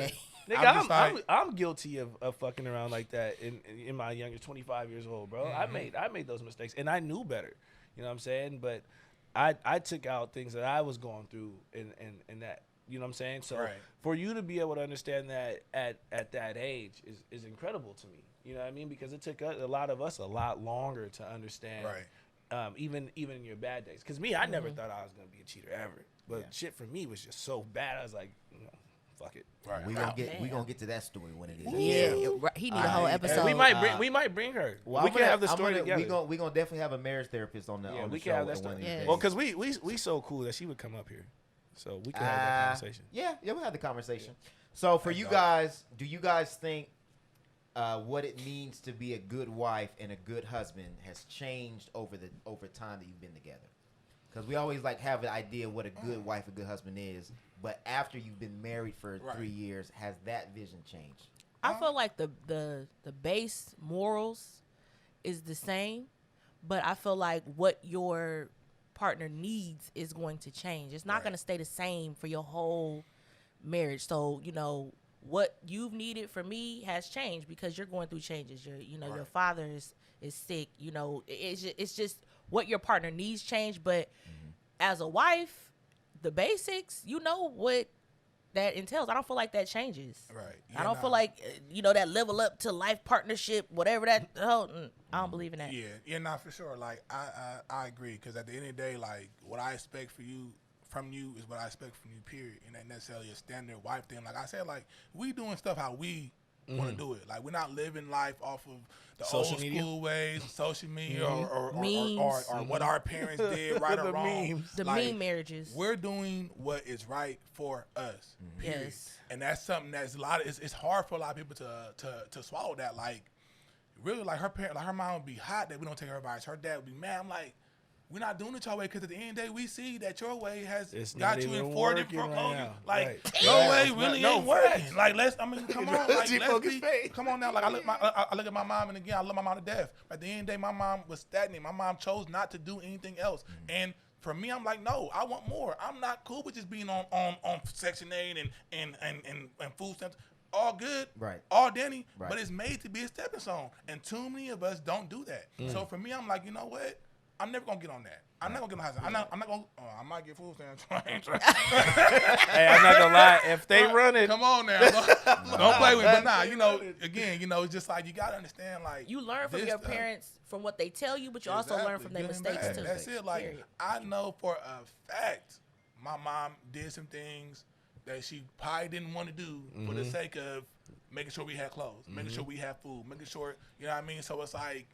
good. Nigga, I'm just like, I'm guilty of fucking around like that in my younger 25 years old, bro. I made those mistakes and I knew better. You know what I'm saying? But I took out things that I was going through and that, you know what I'm saying? So Right. for you to be able to understand that at that age is incredible to me. You know what I mean? Because it took a lot of us a lot longer to understand. Right. Even in your bad days. Because me, I never thought I was going to be a cheater ever. But shit for me was just so bad. I was like, fuck it. right. We gonna get to that story when it is. Yeah, right. He need a whole episode. we might bring her. Well, we can have the story together. We gonna definitely have a marriage therapist on the Yeah, on the we show. can have that at one story. of these Yeah. days. Well, because we so cool that she would come up here. So we can have that conversation. Yeah, we'll have the conversation. So for you guys, do you guys think what it means to be a good wife and a good husband has changed over time that you've been together? Because we always like have an idea of what a good wife, a good husband is, but after you've been married for 3 years, has that vision changed? I feel like the base morals is the same, but I feel like what your partner needs is going to change. It's not going to stay the same for your whole marriage. So, you know, what you've needed for me has changed because you're going through changes. Your father is sick. You know, it's just what your partner needs change. But as a wife, the basics, you know what that entails. I don't feel like that changes. Right. I don't feel like that level up to life partnership, whatever that. I don't believe in that. Yeah, not for sure. Like I agree because at the end of the day, like what I expect from you is what I expect from you. Period. And not necessarily a standard wife thing. Like I said, like we doing stuff how we want to do it. Like we're not living life off of the Social old media? school ways, social media, or Memes. what our parents did right or The wrong. memes. The Like, meme marriages. We're doing what is right for us. Period. Yes. And that's something that's it's hard for a lot of people to swallow that. Like really, like her mom would be hot that we don't take her advice. Her dad would be mad. I'm like, we're not doing it your way because at the end of the day, we see that your way has It's got not you even in 4 working different right foreclosures. now. Like Right. your Yeah, way it's really not- ain't no, working. facts. Like come on, like She let's focus be, fade. come on now. Like I look at my mom, and again I love my mom to death. At the end of the day, my mom was stagnant. My mom chose not to do anything else, and for me, I'm like, no, I want more. I'm not cool with just being on Section 8 and food stamps. All good, Right. all Danny, Right. but it's made to be a stepping stone, and too many of us don't do that. So for me, I'm like, you know what? I'm never gonna get on that. I'm not gonna get on housing. I'm not gonna. Oh, I might get food stamps. Hey, I'm not gonna lie. If they run it, Come on now, don't play with me. But nah, again, it's just like you gotta understand, like You learn from this your stuff- parents from what they tell you, but you also learn Exactly, from their good and mistakes bad. too. That's it. Like Period. I know for a fact, my mom did some things that she probably didn't want to do for the sake of making sure we had clothes, making sure we had food, making sure you know what I mean. So it's like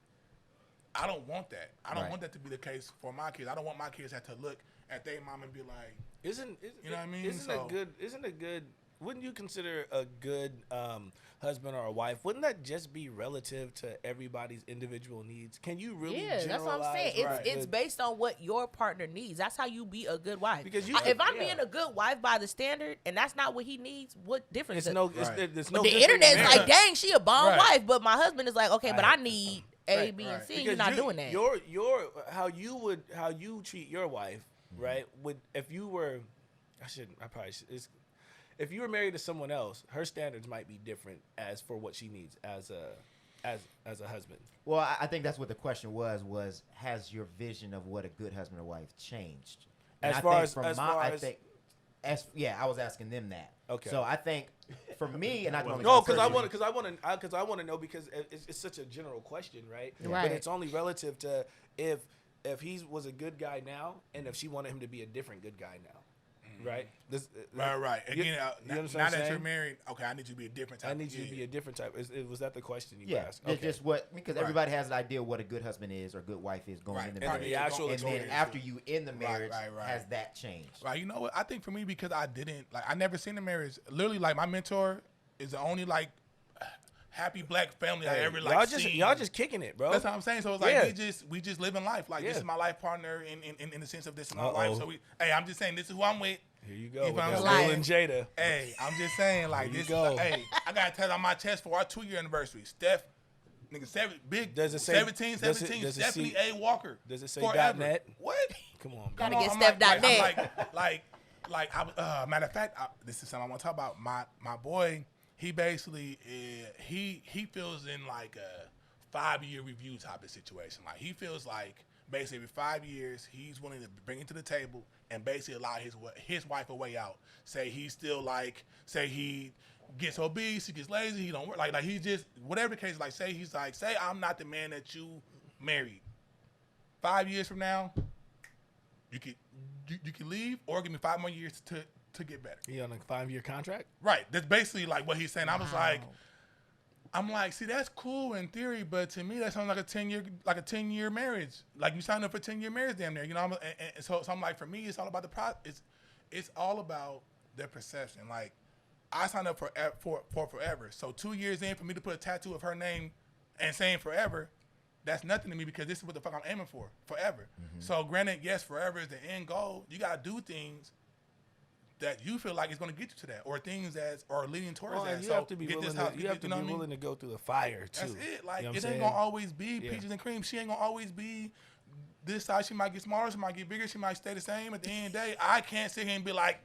I don't want that. I don't Right. want that to be the case for my kids. I don't want my kids to have to look at their mom and be like, isn't You know what I mean? Isn't So- it good? wouldn't you consider a good husband or a wife? Wouldn't that just be relative to everybody's individual needs? Can you really? Yeah, that's what I'm saying. It's based on what your partner needs. That's how you be a good wife. Because if I'm being a good wife by the standard, and that's not what he needs, what difference? It's no. It's no. The internet's like, dang, she a bomb Right. wife, but my husband is like, okay, but I need A, B, and C. Because You're not doing that. Your how you treat your wife, right? Would if you were, I probably should. If you were married to someone else, her standards might be different as for what she needs as a husband. Well, I think that's what the question was has your vision of what a good husband or wife changed? And I was asking them that. Okay. So I think for me, and I can No, because I want to know because it's such a general question, right? Right. But it's only relative to if he was a good guy now, and if she wanted him to be a different good guy now. Right. Right. Again, now that you're married, okay, I need you to be a different type. I need you to be a different type. Was that the question you asked? Yeah, just because everybody has an idea what a good husband is or good wife is going into marriage. And then after you in the marriage, has that changed? Right. You know what? I think for me, because I never seen a marriage. Literally, like my mentor is the only happy black family I ever seen. Y'all just kicking it, bro. That's what I'm saying. So it's like we just living life. Like this is my life partner in the sense of this is my life. So I'm just saying this is who I'm with. Here you go. With Will and Jada. Hey, I'm just saying like Here you this. go. I gotta tell on my chest for our 2-year anniversary. Steph, nigga, Does it say 17, does it Stephanie say- A. Walker. Does it say forever. .net? What? Come on, bro. Gotta get Steph.net. Matter of fact, this is something I want to talk about. My boy, he basically he feels in like a 5-year review type of situation. Like he feels like basically every 5 years he's willing to bring it to the table and basically allow his wife a way out. Say he's still say he gets obese, he gets lazy, he don't work. Like he just whatever the case. Like say I'm not the man that you married. 5 years from now, you can leave or give me 5 more years to get better. He on a 5-year contract? Right. That's basically like what he's saying. I'm like, see, that's cool in theory, but to me that sounds like a 10-year marriage. Like you signed up for a 10-year marriage damn near, you know. And so I'm like, for me, it's all about it's all about the perception. Like I signed up for forever. So 2 years in, for me to put a tattoo of her name and saying forever, that's nothing to me because this is what the fuck I'm aiming for, forever. Mm-hmm. So granted, yes, forever is the end goal. You gotta do things that you feel like is going to get you to that, or things that are leading towards that. You so have to be willing to go through the fire too. That's it. Like you know it ain't gonna always be peaches and cream. She ain't gonna always be this size. She might get smaller. She might get bigger. She might stay the same. At the end of the day, I can't sit here and be like,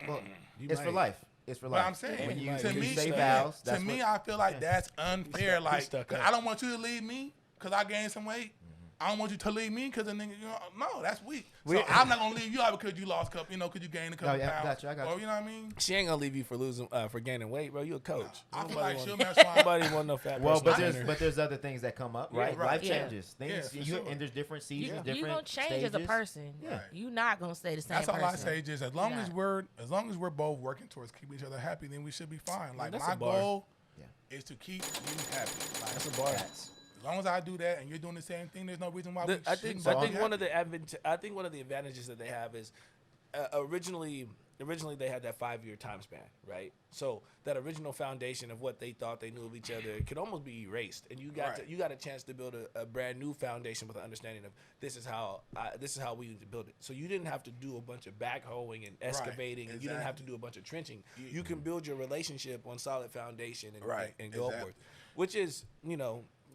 well, it's for life. It's for life. But I'm saying, when you say vows, to me, I feel like that's unfair. Like, cause I don't want you to leave me because I gained some weight. I don't want you to leave me because the nigga, no, that's weak. So I'm not gonna leave you out because you lost a couple, because you gained a couple pounds. I got you. Or you know what I mean? She ain't gonna leave you for gaining weight, bro. You a coach. I feel like she'll mess Nobody want no fat. Well, but there's other things that come up, right? Life changes. Things sure. and there's different seasons, You different gonna change stages. as a person. Yeah. You not gonna stay the same. That's all person. I say. Just as long as we're both working towards keeping each other happy, then we should be fine. Like my goal is to keep you happy. Like, that's a bar. As long as I do that and you're doing the same thing, there's no reason why we I think one of the advantages that they have is originally they had that 5-year time span, right? So that original foundation of what they thought they knew of each other could almost be erased, and you got a chance to build a brand new foundation with an understanding of this is how we need to build it. So you didn't have to do a bunch of backhoeing and excavating, and you didn't have to do a bunch of trenching. You can build your relationship on solid foundation and go upward, which is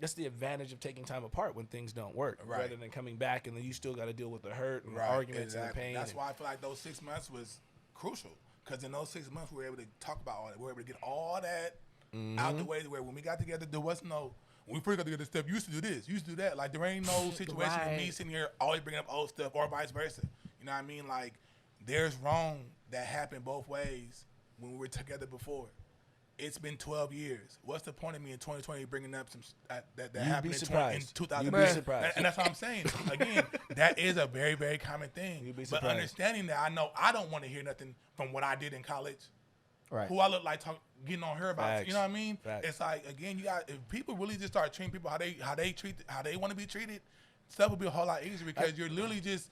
that's the advantage of taking time apart when things don't work, rather than coming back and then you still got to deal with the hurt and the arguments and the pain. That's why I feel like those 6 months was crucial, because in those 6 months we were able to talk about all that. We were able to get all that out the way, where when we got together, there was no. When we first got together, stuff, you used to do this, you used to do that. Like there ain't no situation with me sitting here always bringing up old stuff or vice versa. You know what I mean? Like there's wrong that happened both ways when we were together before. It's been 12 years. What's the point of me in 2020 bringing up some that happened in 2000? You'd be surprised. And that's what I'm saying. Again, that is a very, very common thing. You'd be but surprised. understanding that, I know I don't want to hear nothing from what I did in college. Right. Who I look like getting on her about. Facts. You know what I mean? Facts. It's like, again, if people really just start treating people how they want to be treated, stuff will be a whole lot easier, because you're literally just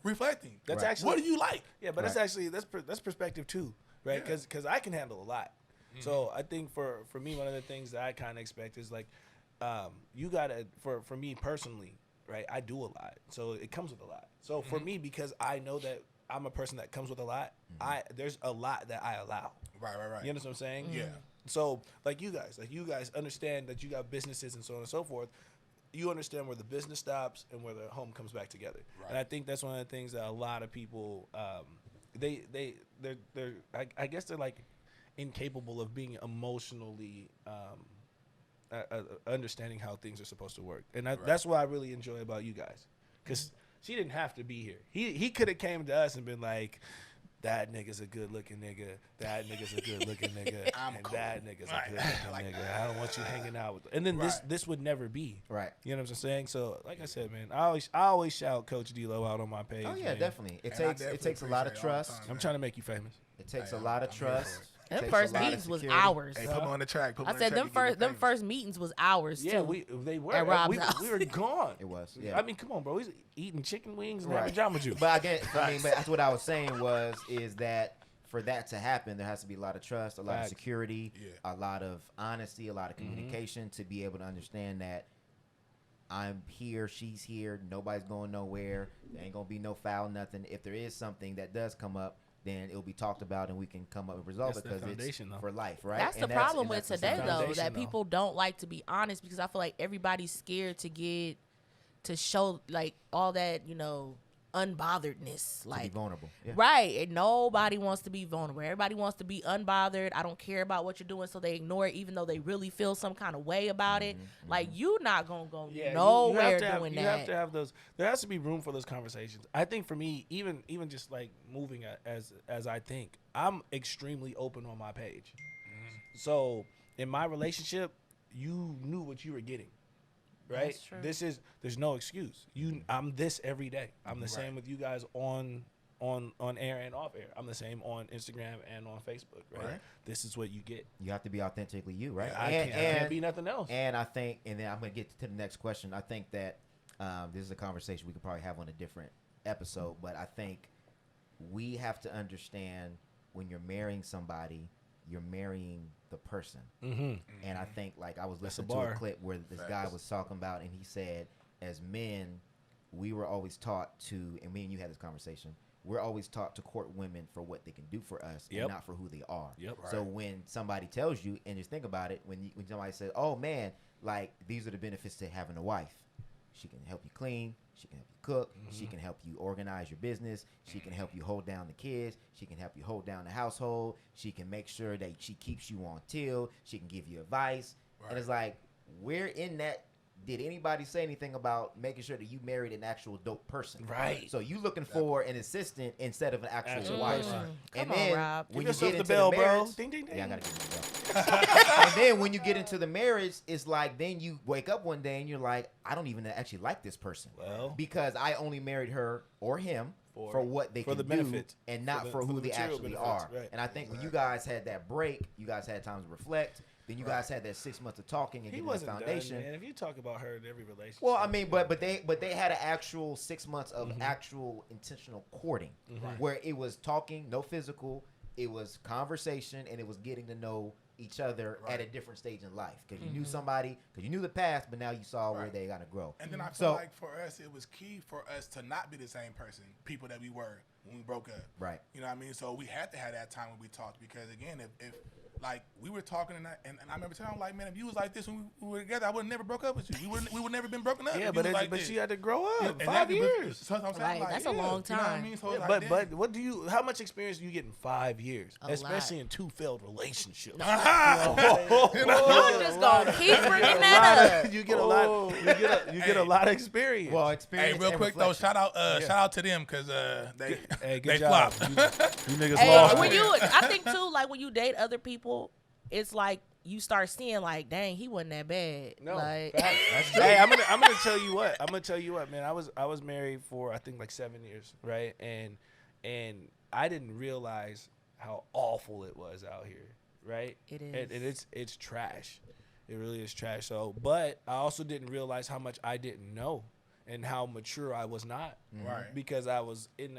reflecting. That's what do you like? Yeah, but that's perspective too. right? Because I can handle a lot. So I think for me, one of the things that I kind of expect is like, you gotta for me personally, right? I do a lot, so it comes with a lot. So for me, because I know that I'm a person that comes with a lot, there's a lot that I allow. Right. You understand what I'm saying? Yeah. So like you guys understand that you got businesses and so on and so forth. You understand where the business stops and where the home comes back together. Right. And I think that's one of the things that a lot of people, I guess they're like incapable of being emotionally understanding how things are supposed to work. And that's what I really enjoy about you guys, because she didn't have to be here. He could have came to us and been like, that nigga's a good looking nigga. That nigga's a good looking nigga. And cool. That nigga's a good looking nigga. I don't want you hanging out with. And then this would never be. Right. You know what I'm saying? So like I said, man, I always shout Coach D-Lo out on my page. Oh yeah, man. definitely. It And takes a lot of trust. I'm trying to make you famous. It takes Hey, a lot of I'm here for trust. it. It Them takes a first lot of meetings was security. hours. Hey, put me on the track. I said them first meetings was hours Yeah, too. they were. At Rob's we house. were gone. It was. Yeah. I mean, come on, bro. He's eating chicken wings and Right. having Jamba Juice. But but that's what I was saying is that for that to happen, there has to be a lot of trust, a lot of Facts. security, Yeah. a lot of honesty, a lot of communication to be able to understand that I'm here, she's here, nobody's going nowhere. There ain't gonna be no foul, nothing. If there is something that does come up, then it'll be talked about and we can come up with resolve That's the because it's foundation, though. for life, right? That's the And problem and with that's the today, though, foundation, that though. people don't like to be honest, because I feel like everybody's scared to show like all that, unbotheredness, to like be vulnerable. Yeah. right. And nobody wants to be vulnerable. Everybody wants to be unbothered. I don't care about what you're doing, so they ignore it, even though they really feel some kind of way about it. Like you not gonna go nowhere doing you that. have to have those. There has to be room for those conversations. I think for me, even just like moving as I think, I'm extremely open on my page. So in my relationship, you knew what you were getting. Right. That's true. There's no excuse. I'm this every day. I'm the same with you guys on air and off air. I'm the same on Instagram and on Facebook. Right. This is what you get. You have to be authentically you, right? I can't be nothing else. And I think, and then I'm going to get to the next question. I think that this is a conversation we could probably have on a different episode, but I think we have to understand when you're marrying somebody, you're marrying the person. And I think, like, I was listening to a clip where this guy was talking about, and he said, as men, we were always taught to, and me and you had this conversation, we're always taught to court women for what they can do for us and not for who they are. So when somebody tells you, and just think about it, when somebody says, oh man, like, these are the benefits to having a wife. She can help you clean. She can help you cook. She can help you organize your business. She can help you hold down the kids. She can help you hold down the household. She can make sure that she keeps you on till. She can give you advice. And it's like, where in that did anybody say anything about making sure that you married an actual dope person? Right. So you looking for an assistant instead of an actual wife. Come And on, then Rob. when Give you yourself get the into bell, the bro. marriage, Ding, ding, ding. yeah, I gotta give you the bell. And then when you get into the marriage, it's like then you wake up one day and you're like, I don't even actually like this person. Well, Because I only married her or him for what they for can the do benefits. and not For for the who they material actually benefits, are. right. And I think when you guys had that break, you guys had time to reflect. Then you guys had that 6 months of talking and he getting wasn't that foundation. done, man. If you talk about her in every relationship. Well, I mean, but they had an actual 6 months of actual intentional courting, where it was talking, no physical, it was conversation, and it was getting to know each other at a different stage in life. Because you knew somebody, because you knew the past, but now you saw where they gotta grow. And then I feel So- like for us, it was key for us to not be the same person, people that we were when we broke up. Right. You know what I mean? So we had to have that time when we talked because, again, if like we were talking and I remember telling him, like, man, if you was like this when we were together, I would have never broke up with you. We would never been broken up. yeah, if but you was like but this. she had to grow up. And 5 that- years. So that's what I'm saying. Right, Like, that's a long You know what I time. mean? So it's Yeah, like, but what do you? How much experience do you get in 5 years, A especially lot. in 2 failed relationships? Y'all just gonna keep bringing that up. You get a lot. You get a lot of experience. Well, Hey, experience. real and quick though, reflection. shout out to them because they hey, good they job. flopped. You niggas Hey, lost. when I think too, like when you date other people, it's like you start seeing like, dang, he wasn't that bad. No, like, that's true. Hey, I'm gonna tell you what. I'm gonna tell you what, man. I was married for I think like 7 years, right? And I didn't realize how awful it was out here, right? It is. And it's trash. It really is trash. So, but I also didn't realize how much I didn't know. and how mature I was not. Right. Because I was in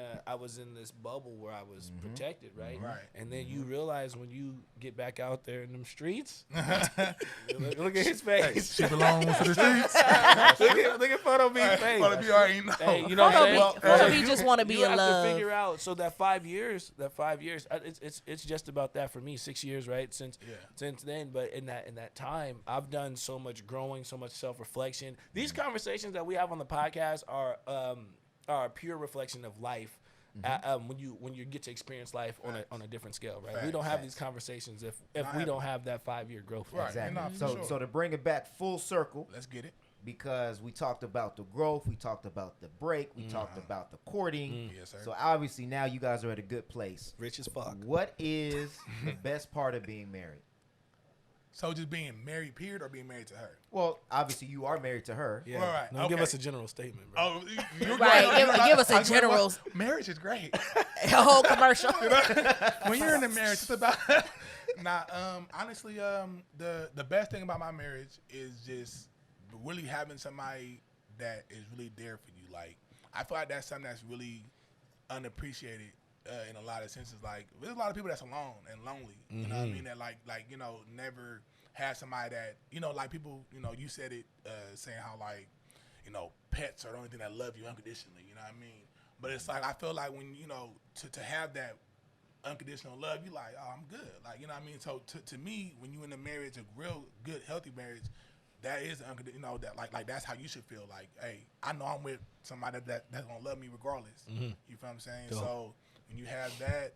this bubble where I was protected, right? Right. And then you realize when you get back out there in them streets, look at his face. She belongs to the streets. look at Photo B's face. Photo B already know. Hey, you know what I'm saying? Photo B just want to be you in have love. to figure out. So that 5 years, it's just about that for me. 6 years, right? Since then, but in that time, I've done so much growing, so much self-reflection. These conversations that we have on the podcast are a pure reflection of life. When you get to experience life on a different scale, right? We don't have these conversations if we don't have that 5-year growth. Right. Exactly. No, for sure. So to bring it back full circle, Let's get it. because we talked about the growth, we talked about the break, we talked about the courting. Yes, sir. So obviously now you guys are at a good place. Rich as fuck. What is the best part of being married? So just being married, period, or being married to her? Well, obviously you are married to her. Yeah. Right, Don't give okay. us a general statement, bro. Oh, you're Right, right. give us a general- Marriage is great. A whole commercial. When you're in a marriage, it's about. Honestly, the best thing about my marriage is just really having somebody that is really there for you. Like, I feel like that's something that's really unappreciated in a lot of senses. Like, there's a lot of people that's alone and lonely. You know what I mean? That like never have somebody that like people. You said it saying how like pets are the only thing that love you unconditionally. You know what I mean? But it's like I feel like when to have that unconditional love, you like, oh, I'm good. Like, you know what I mean? So to me, when you in a marriage, a real good, healthy marriage, that is unconditional. That like that's how you should feel. Like, hey, I know I'm with somebody that's gonna love me regardless. You feel what I'm saying? Dope. So when you have that,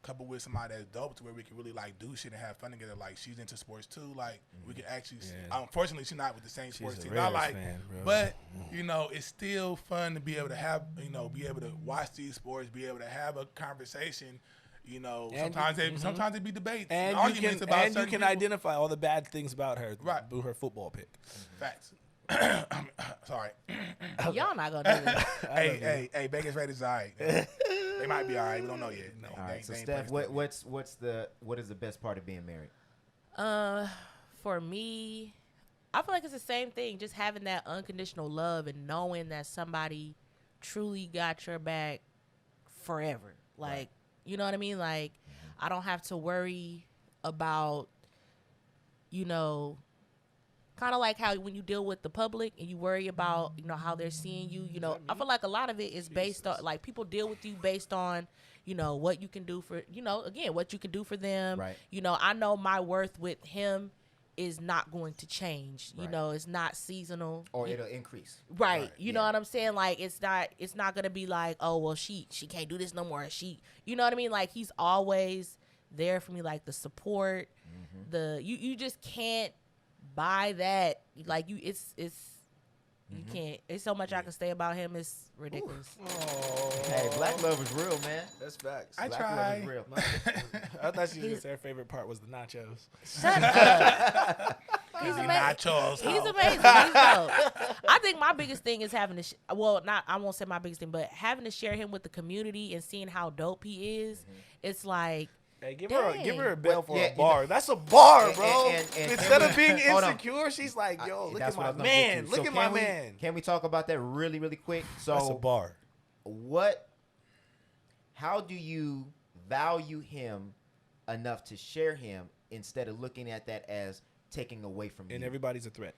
coupled with somebody that's dope, to where we can really like do shit and have fun together. Like, she's into sports too. Like, we can actually. Unfortunately, she's not with the same sports a team. Raiders Not like, fan, bro. but it's still fun to be able to have be able to watch these sports, be able to have a conversation. Sometimes they be debates And arguments about certain people. identify all the bad things about her Right. through her football pick. Facts. Sorry. Y'all not gonna do this. Hey, Vegas Raiders all right. They might be all right. We don't know yet. No, All right. So Steph, what is the best part of being married? For me, I feel like it's the same thing. Just having that unconditional love and knowing that somebody truly got your back forever. Like, you know what I mean? Like, I don't have to worry about, kind of like how when you deal with the public and you worry about, how they're seeing you, I feel like a lot of it is based on, like, people deal with you based on, what you can do for, again, what you can do for them. Right. I know my worth with him is not going to change. Right. It's not seasonal. Or it'll increase. Right. You know what I'm saying? Like, it's not going to be like, oh, well, she can't do this no more. You know what I mean? Like, he's always there for me, like the support, you just can't buy that. Like, you can't. It's so much I can say about him. It's ridiculous. Hey, black love is real, man. That's facts. I Black try. love is real. I thought she was her favorite part was the nachos. Shut up. He's amazing. Nachos. He's amazing. He's dope. I think my biggest thing is having to, I won't say my biggest thing, but having to share him with the community and seeing how dope he is. It's like, Hey, give Dang. her a bell for Yeah, a bar. That's a bar, And- bro. and- Instead of being Hold on. insecure, she's like, yo, look That's at what I my was gonna get man. to. Look So at my can we- man. Can we talk about that really, really quick? That's a So, bar. how do you value him enough to share him instead of looking at that as taking away from And you? everybody's a threat.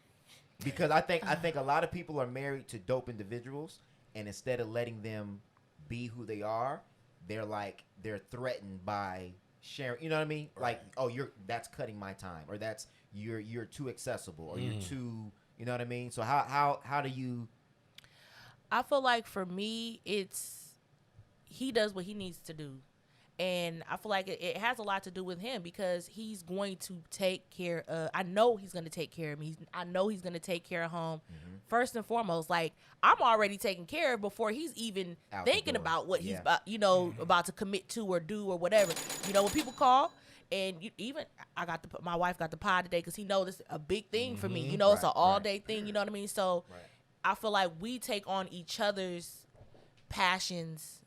Because I think a lot of people are married to dope individuals, and instead of letting them be who they are, they're threatened by sharing. You know what I mean? Like, oh, that's cutting my time, or that's you're too accessible, or you're too. You know what I mean? So how do you? I feel like for me, he does what he needs to do. And I feel like it has a lot to do with him because he's going to take care of, I know he's going to take care of me. I know he's going to take care of home. First and foremost, like, I'm already taken care of before he's even Out the thinking door. about what he's Yeah. about, about to commit to or do or whatever. When people call, and my wife got the pod today because he knows it's a big thing for me. It's an Right, all day thing. You know what I mean? So Right. I feel like we take on each other's passions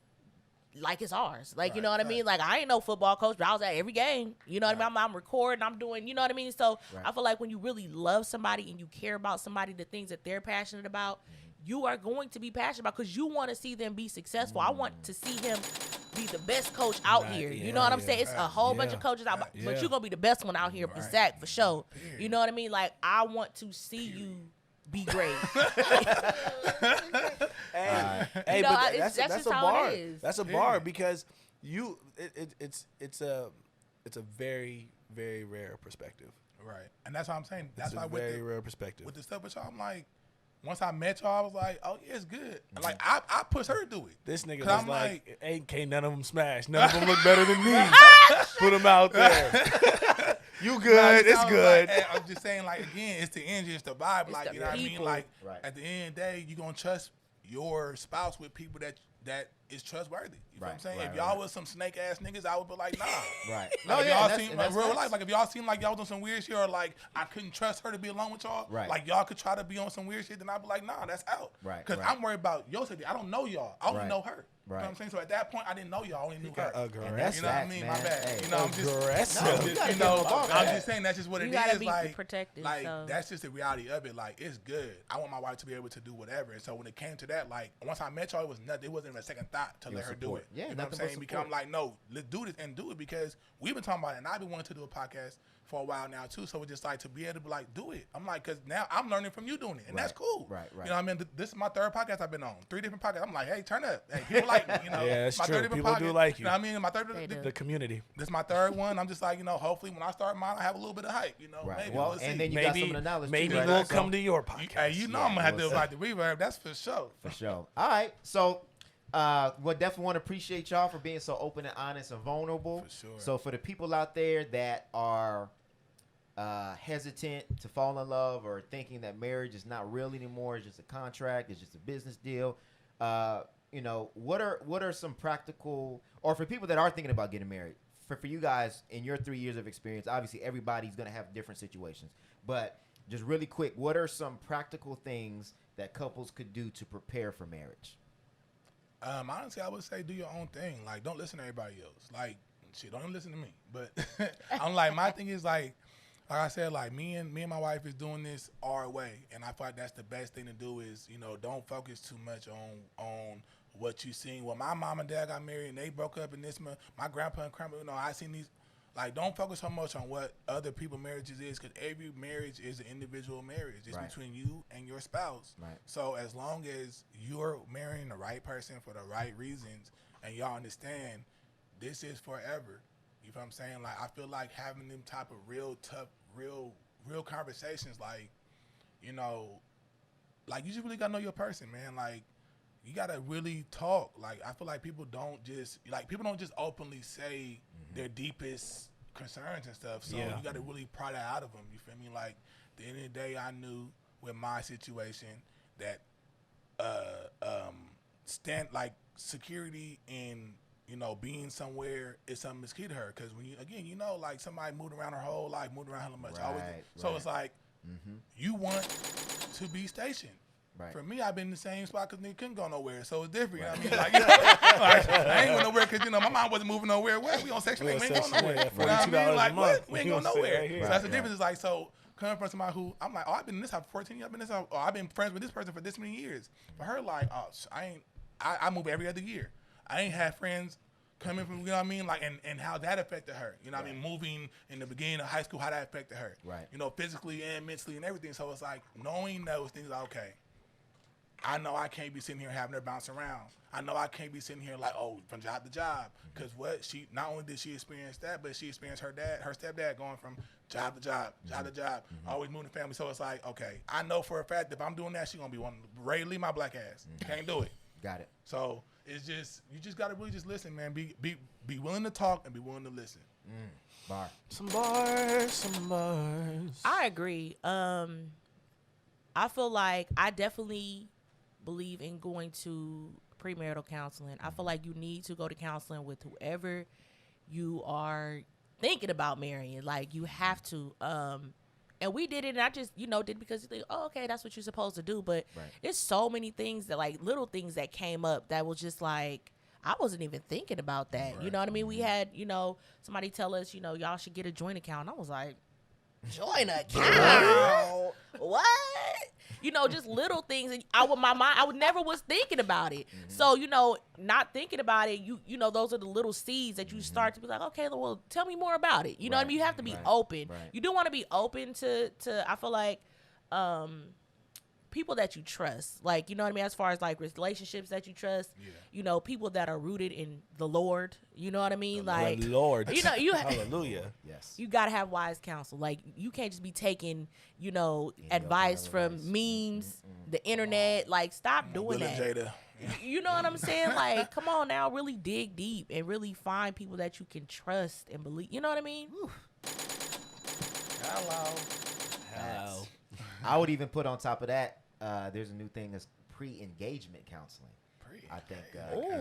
like it's ours. Like, you know what I mean? Like, I ain't no football coach, but I was at every game. You know what I mean? I'm recording, I'm doing, you know what I mean? So Right. I feel like when you really love somebody and you care about somebody, the things that they're passionate about, you are going to be passionate about because you want to see them be successful. I want to see him be the best coach out here. You know what I'm saying? It's a whole bunch of coaches out, but you're going to be the best one out here for Zach, for sure. You know what I mean? Like, I want to see you be great. Hey, know, but that's that's just a how bar. it is. That's a bar because it's a very, very rare perspective. Right. And that's what I'm saying. That's It's why a very rare perspective. with the stuff with y'all, I'm like, once I met y'all, I was like, oh yeah, it's good. Like I pushed her to do it. This nigga 'Cause was I'm like, ain't none of them smash. None of them look better than me. Put them out there. You good? It's good. Like, I'm just saying, like, again, it's the energy, it's the vibe. It's Like, the you know what I mean? people. Like, Right. at the end of the day, you gonna trust your spouse with people that is trustworthy. You know what I'm Right, saying? right, If y'all right. was some snake ass niggas, I would be like, nah. Right. Like, if yeah, y'all that's- seem and like that's real facts. life. Like, if y'all seem like y'all doing some weird shit, or like I couldn't trust her to be alone with y'all. Right. Like y'all could try to be on some weird shit, then I'd be like, nah, that's out. Right, Because right. I'm worried about your safety. I don't know y'all. I only Right. know her. You know Right. what I'm saying? So at that point, I didn't know y'all. I only knew her. aggressive. You know what I Facts, mean? man. My bad. Hey. You know, I'm just. Aggressive. I'm No, just, you gotta you give know, them a ball, I'm man. just saying that's just what You it gotta is. be Like, protective, like so. that's just the reality of it. Like, it's good. I want my wife to be able to do whatever. And so when it came to that, like, once I met y'all, it was nothing. It wasn't even a second thought to It let was her do support. it. Yeah, you know what I'm nothing but saying? Because I'm support. like, no, let's do this and do it because we've been talking about it, and I've been wanting to do a podcast for a while now too. So it's just like to be able to be like, do it. I'm like, because now I'm learning from you doing it, and that's Right, cool. right, right. You know what I mean? This is my third podcast I've been on. 3 different podcasts. I'm like, hey, turn up. Hey, people like me. You know, Yeah, it's my true. third different People do podcast. like You know you. what I mean? My third. They do. The community. This is my third one. I'm just like, you know, hopefully when I start mine, I have a little bit of hype, you know. Right. Maybe Well, we'll see. and then you got some of the knowledge maybe too, right? we'll So- come to your podcast. Hey, you know I'm gonna have to we'll invite the reverb. That's for sure. For sure. All right. So, we definitely want to appreciate y'all for being so open and honest and vulnerable. For sure. So, for the people out there that are hesitant to fall in love or thinking that marriage is not real anymore, it's just a contract, it's just a business deal. You know, what are some practical, or for people that are thinking about getting married, for you guys in your 3 years of experience, obviously everybody's gonna have different situations, but just really quick, what are some practical things that couples could do to prepare for marriage? Honestly, I would say do your own thing. Like, don't listen to everybody else. Like, shit, don't even listen to me. But I'm like, my thing is like I said, like me and my wife is doing this our way, and I feel like that's the best thing to do. Is, you know, don't focus too much on what you seen. Well, my mom and dad got married and they broke up, and my grandpa and grandma. You know, I seen these. Like, don't focus so much on what other people's marriages is, because every marriage is an individual marriage. It's Right. between you and your spouse. Right. So as long as you're marrying the right person for the right reasons, and y'all understand this is forever, you know what I'm saying? Like, I feel like having them type of real tough, real conversations, like, you know, like, you just really gotta know your person, man. Like, you gotta really talk. Like, I feel like people don't just openly say their deepest concerns and stuff. So Yeah. you gotta really pry that out of them. You feel me? Like, at the end of the day, I knew with my situation that security and, you know, being somewhere is something that's key to her. Because when you, again, you know, like, somebody moved around her whole life, moved around her much. So Right. it's like, you want to be stationed. Right. For me, I've been in the same spot because nigga couldn't go nowhere. So it's different. You know what I mean? Like, you know, like, I ain't going nowhere because, you know, my mom wasn't moving nowhere. Where? We on Section 8. We ain't going nowhere. Section 8, You know what I mean? $42 a Like, month. what? We ain't You going gonna sit nowhere. right here. So that's the Right, difference. Is like, so coming from somebody who, I'm like, oh, I've been in this house for 14 years. I've been in this house. Oh, I've been friends with this person for this many years. For her, like, oh, I move every other year. I ain't had friends coming from, you know what I mean? Like, and how that affected her. You know what I mean? Moving in the beginning of high school, how that affected her. Right. You know, physically and mentally and everything. So it's like, knowing those things, like, okay, I know I can't be sitting here having her bounce around. I know I can't be sitting here like, oh, from job to job. Because not only did she experience that, but she experienced her stepdad going from job to job, always moving the family. So it's like, okay, I know for a fact if I'm doing that, she's going to be ready to leave my black ass. Can't do it. Got it. So it's just, you just got to really just listen, man. Be willing to talk and be willing to listen. Bar. Some bars. I agree. I feel like I definitely believe in going to premarital counseling. I feel like you need to go to counseling with whoever you are thinking about marrying. Like, you have to. And we did it, and I just, you know, did it because you think, oh, okay, that's what you're supposed to do. But Right. it's so many things that, like, little things that came up that was just like, I wasn't even thinking about that. You know what I mean? We had, you know, somebody tell us, you know, y'all should get a joint account. And I was like, joint account? What? just little things. And I would never was thinking about it. So, not thinking about it, those are the little seeds that you start to be like, okay, well, tell me more about it. You know what I mean? You have to be open. Right. You do want to be open to, I feel like, people that you trust, like, you know what I mean, as far as like relationships that you trust, people that are rooted in the Lord, you know what I mean, like the Lord, hallelujah. Yes, you gotta have wise counsel. Like, you can't just be taking advice from memes, the internet. Like, stop doing that. Jada. You know what I'm saying? Like, come on now, really dig deep and really find people that you can trust and believe. You know what I mean? Hello. I would even put on top of that, there's a new thing that's pre-engagement counseling. I think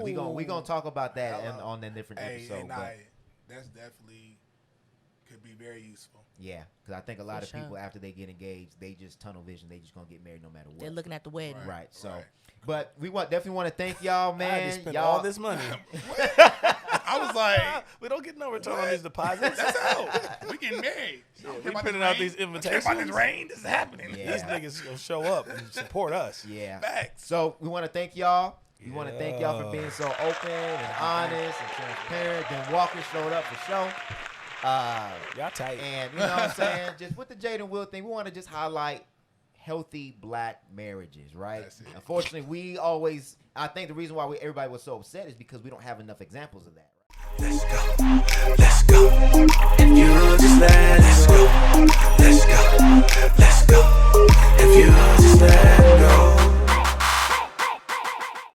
we gonna talk about that on a different episode. That's definitely could be very useful. Yeah, because I think a lot For of sure. people after they get engaged, they just tunnel vision. They just gonna get married no matter what. They're looking at the wedding. Right. So, Right. but we definitely want to thank y'all, I man. just spent Y'all, all this money. I was like, We don't get no return on these deposits. that's out. We getting married. We putting out these invitations. About this rain, this is happening. Yeah. These niggas gonna show up and support us. Yeah. Facts. So we want to thank y'all. We want to thank y'all for being so open and honest and transparent. Then Walker showed up for show. Y'all tight. And you know what I'm saying? Just with the Jade and Will thing, we want to just highlight healthy black marriages, right? That's it. Unfortunately, I think the reason why everybody was so upset is because we don't have enough examples of that. Let's go, let's go. If you just let us go, let's go, let's go. If you just let